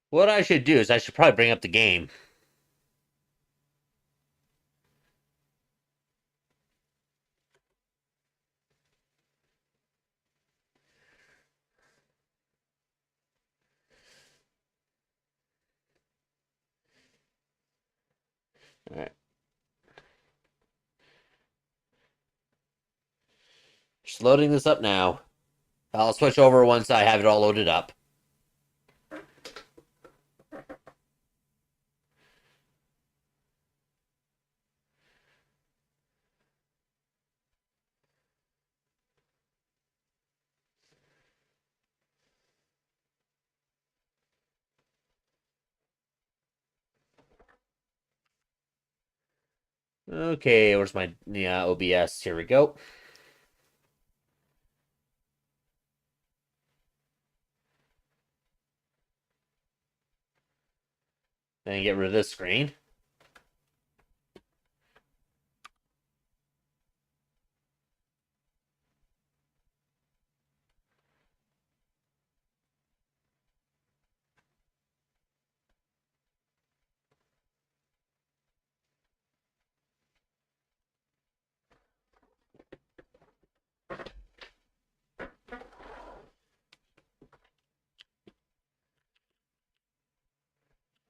What I should do is I should probably bring up the game. Alright. Just loading this up now. I'll switch over once I have it all loaded up. Okay, where's my OBS? Here we go. Then get rid of this screen.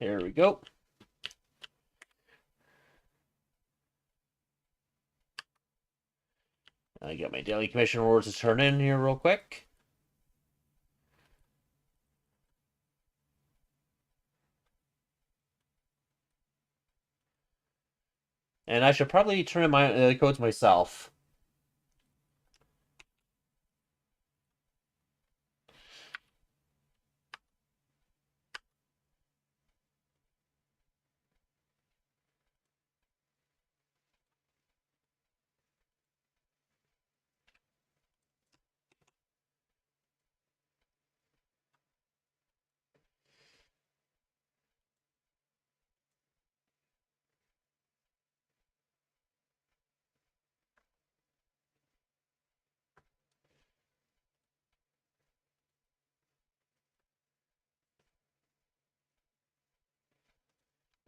Here we go. I got my daily commission rewards to turn in here real quick. And I should probably turn in my codes myself.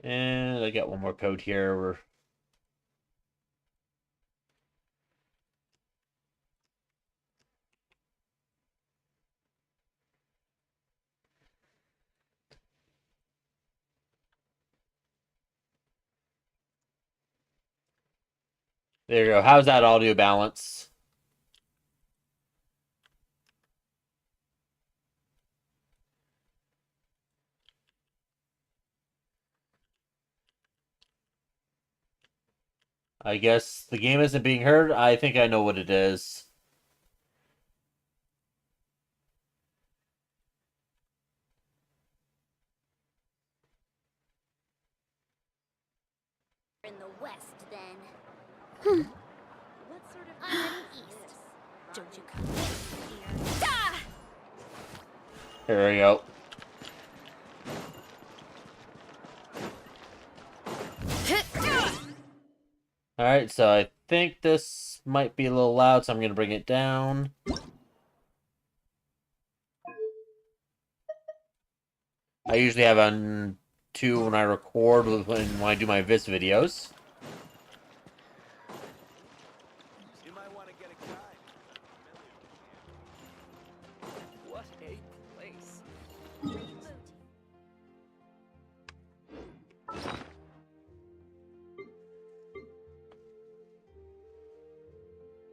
And I got one more code here. There you go. How's that audio balance? I guess the game isn't being heard. I think I know what it is. In the west, then. What sort of I'm heading east. Don't you come here. Here we go. Alright, so I think this might be a little loud, so I'm going to bring it down. I usually have on 2 when I record when I do my Vis videos. You might want to get a guide. What a place.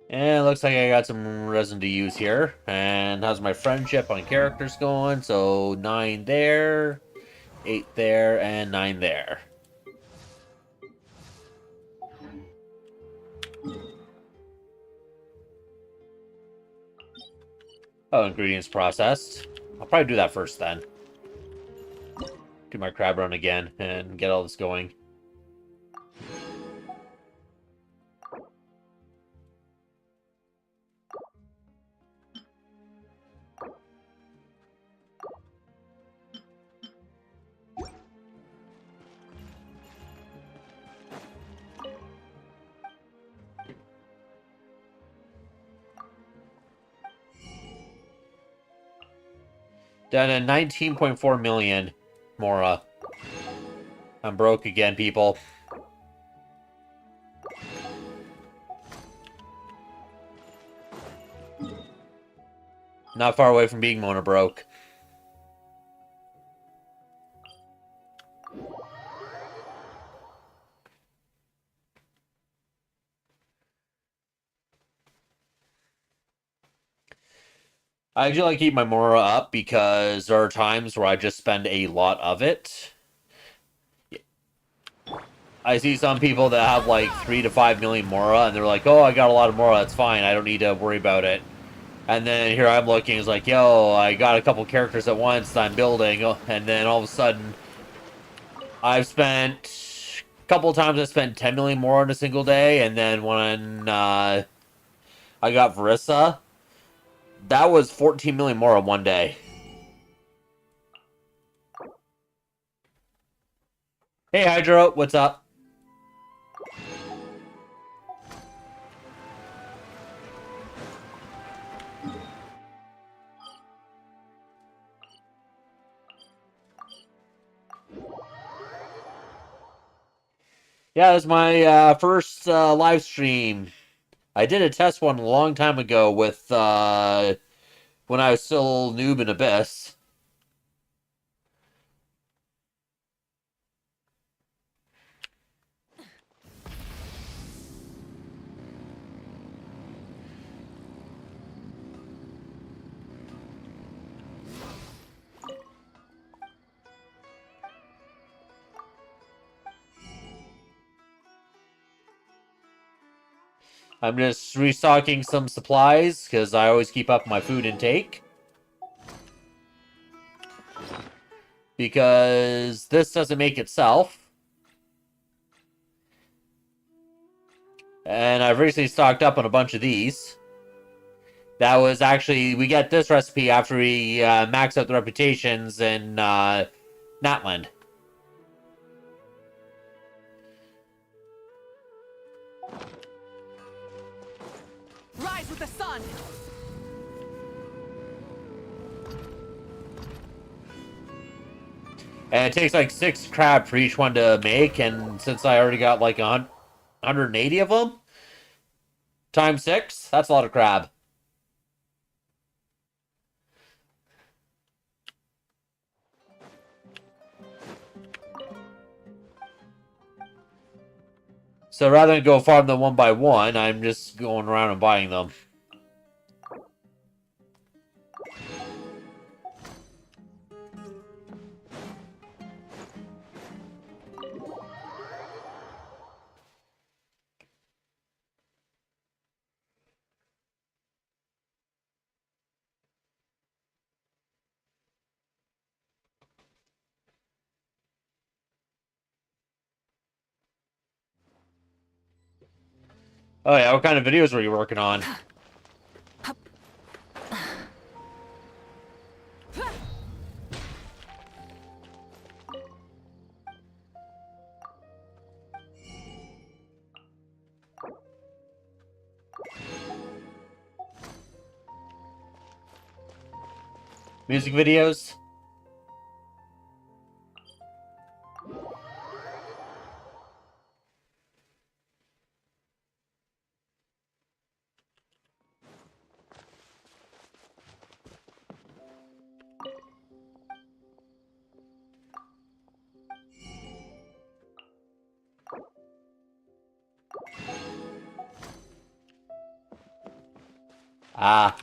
And it looks like I got some resin to use here. And how's my friendship on characters going? So 9 there, 8 there, and 9 there. Oh, ingredients processed. I'll probably do that first then. Do my crab run again and get all this going. Down to 19.4 million. Mora. I'm broke again, people. Not far away from being Mona broke. I usually keep my Mora up because there are times where I just spend a lot of it. I see some people that have like 3 to 5 million Mora, and they're like, oh, I got a lot of Mora, that's fine, I don't need to worry about it. And then here I'm looking, it's like, yo, I got a couple characters at once that I'm building, and then all of a sudden, I've spent... A couple of times I spent 10 million Mora in a single day, and then when I got Varissa, that was 14 million Mora in one day. Hey, Hydro, what's up? Yeah, it was my first live stream. I did a test one a long time ago with when I was still noob in Abyss. I'm just restocking some supplies, because I always keep up my food intake. Because this doesn't make itself. And I've recently stocked up on a bunch of these. That was actually... We get this recipe after we max out the reputations in Natland. Rise with the sun! And it takes like 6 crab for each one to make, and since I already got like 180 of them, times 6, that's a lot of crab. So rather than go farm them one by one, I'm just going around and buying them. Oh yeah, what kind of videos were you working on? Music videos? Ah.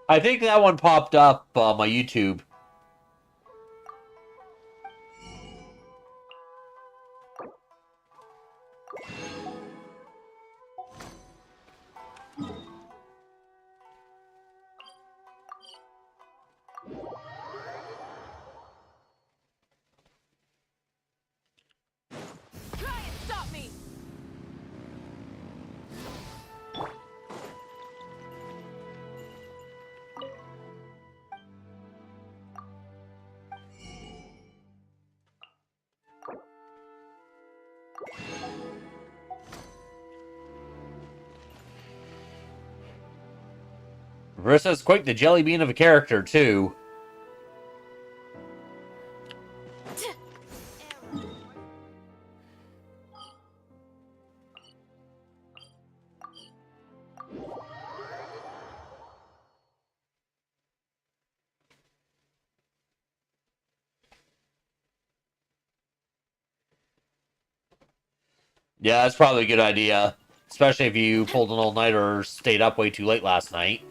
I think that one popped up on my YouTube. Marissa's quite the jelly bean of a character, too. Yeah, that's probably a good idea. Especially if you pulled an all-nighter or stayed up way too late last night.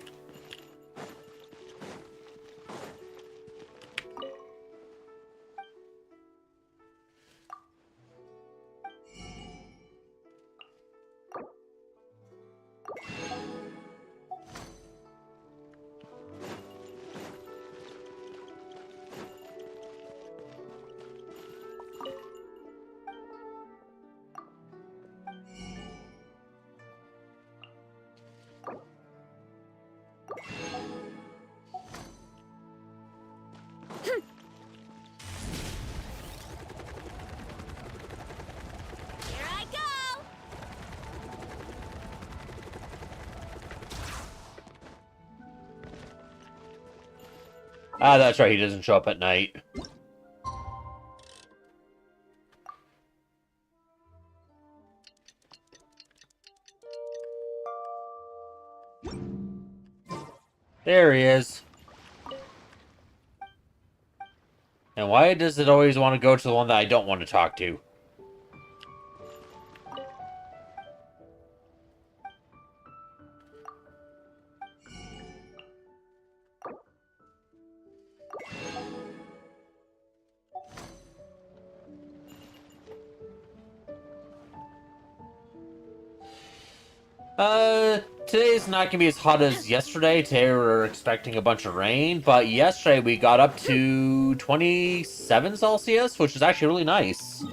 Here I go! Ah, that's right, he doesn't show up at night. There he is. And why does it always want to go to the one that I don't want to talk to? Today's not gonna be as hot as yesterday. Today we're expecting a bunch of rain, but yesterday we got up to 27 Celsius, which is actually really nice.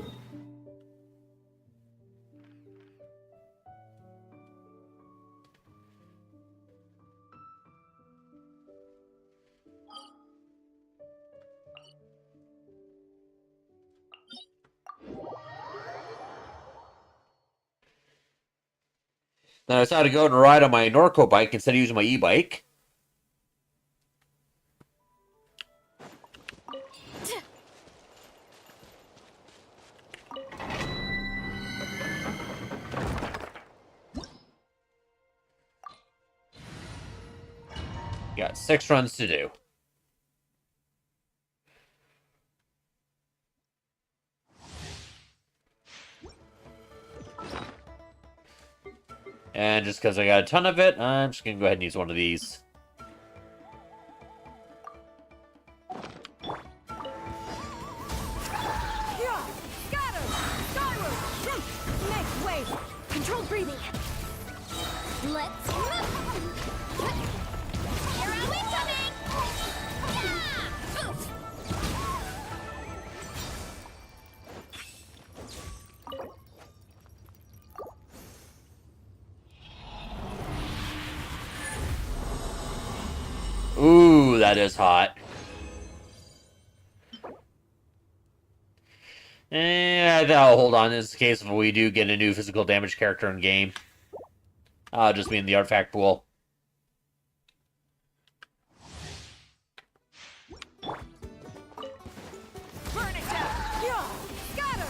Then I decided to go and ride on my Norco bike instead of using my e-bike. Got 6 runs to do. And just because I got a ton of it, I'm just going to go ahead and use one of these. Make way! Controlled breathing! Let's move! Here are we coming! Yeah! Oof. Ooh, that is hot. I'll hold on. In this case, if we do get a new physical damage character in game, I'll just be in the artifact pool. Burn it down! Yeah! Scatter!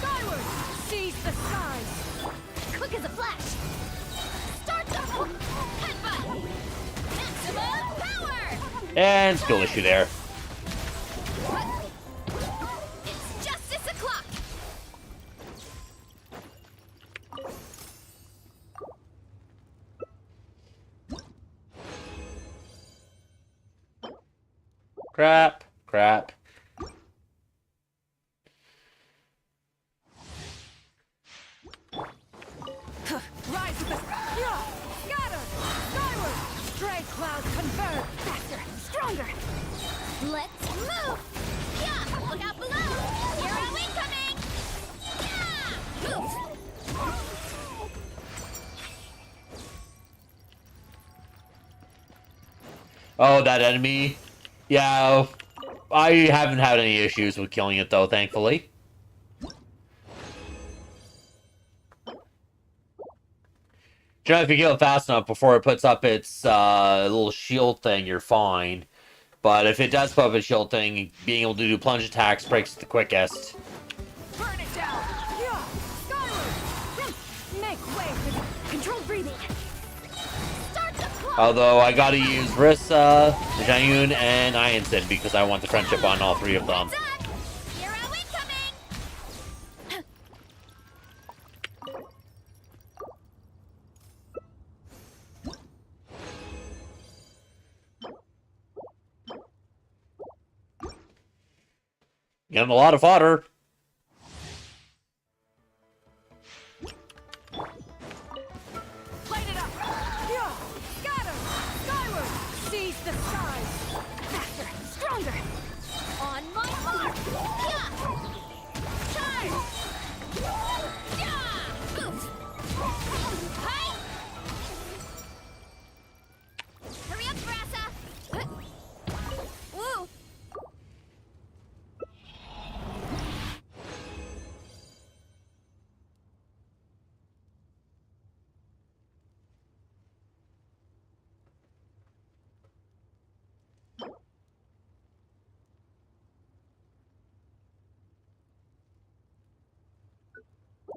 Skyward! Seize the skies! Quick as a flash! Start the headbutt! Maximum power! And skill issue there. It's justice o'clock! Crap. Crap. Rise with the... Yeah! Scatter! Skyward! Stray cloud convert! Faster! Stronger! Let's move! Yeah! Look out below! Here are we coming! Yeah! Oof. Oh, that enemy. Yeah, I haven't had any issues with killing it, though, thankfully. If you kill it fast enough before it puts up its little shield thing, you're fine. But if it does put up a shield thing, being able to do plunge attacks breaks it the quickest. Burn it down! Yeah! Skyward! Make way for controlled breathing! Start the clock! Although I gotta use Rissa, Jayun, and Ianson because I want the friendship on all three of them. Done! Hero incoming! Getting a lot of fodder. Light it up! Yeah! Scatter! Skyward! Seize the skies! Faster! Stronger! On my mark! Yeah! Charge! Yeah! Oof! Hi! Hurry up, Brassa! Woo!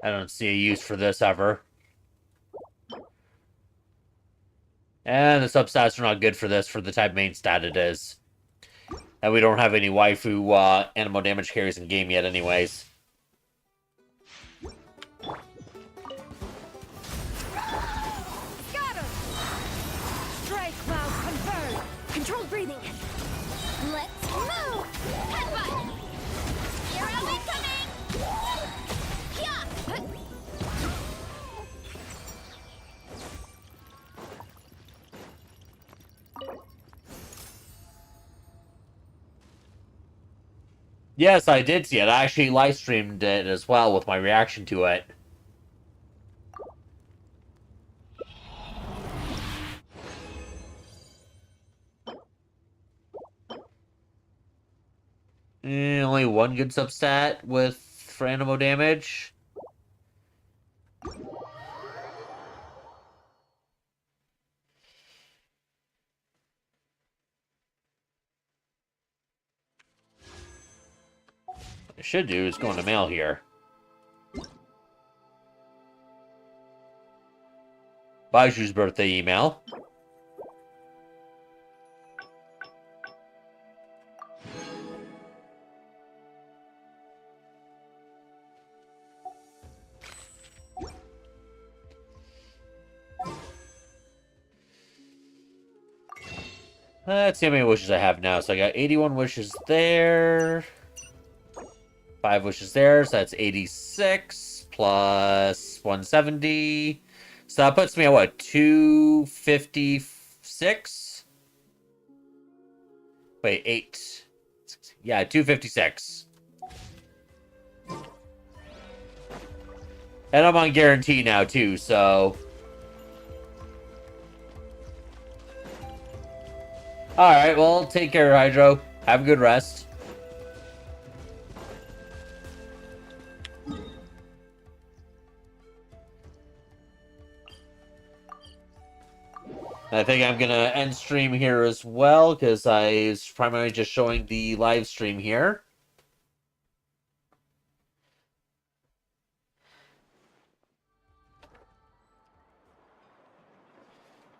I don't see a use for this ever. And the substats are not good for this for the type main stat it is. And we don't have any waifu animal damage carries in game yet anyways. Scatter! Stray cloud converge! Controlled breathing! Let's move! Headbutt! Hero incoming! Yeah! Yes, I did see it. I actually live streamed it as well with my reaction to it. Only one good substat with for animo damage. What I should do is go into mail here. Baiju's birthday email. Let's see how many wishes I have now. So I got 81 wishes there. 5 wishes there, so that's 86 plus 170. So that puts me at what, 256? Wait, 8. Yeah, 256. And I'm on guarantee now too, so. Alright, well, take care, Hydro. Have a good rest. I think I'm gonna end stream here as well, because I was primarily just showing the live stream here.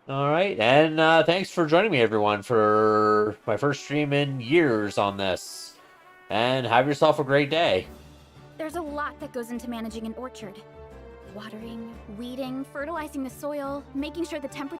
Alright, and thanks for joining me, everyone, for my first stream in years on this. And have yourself a great day. There's a lot that goes into managing an orchard. Watering, weeding, fertilizing the soil, making sure the temperature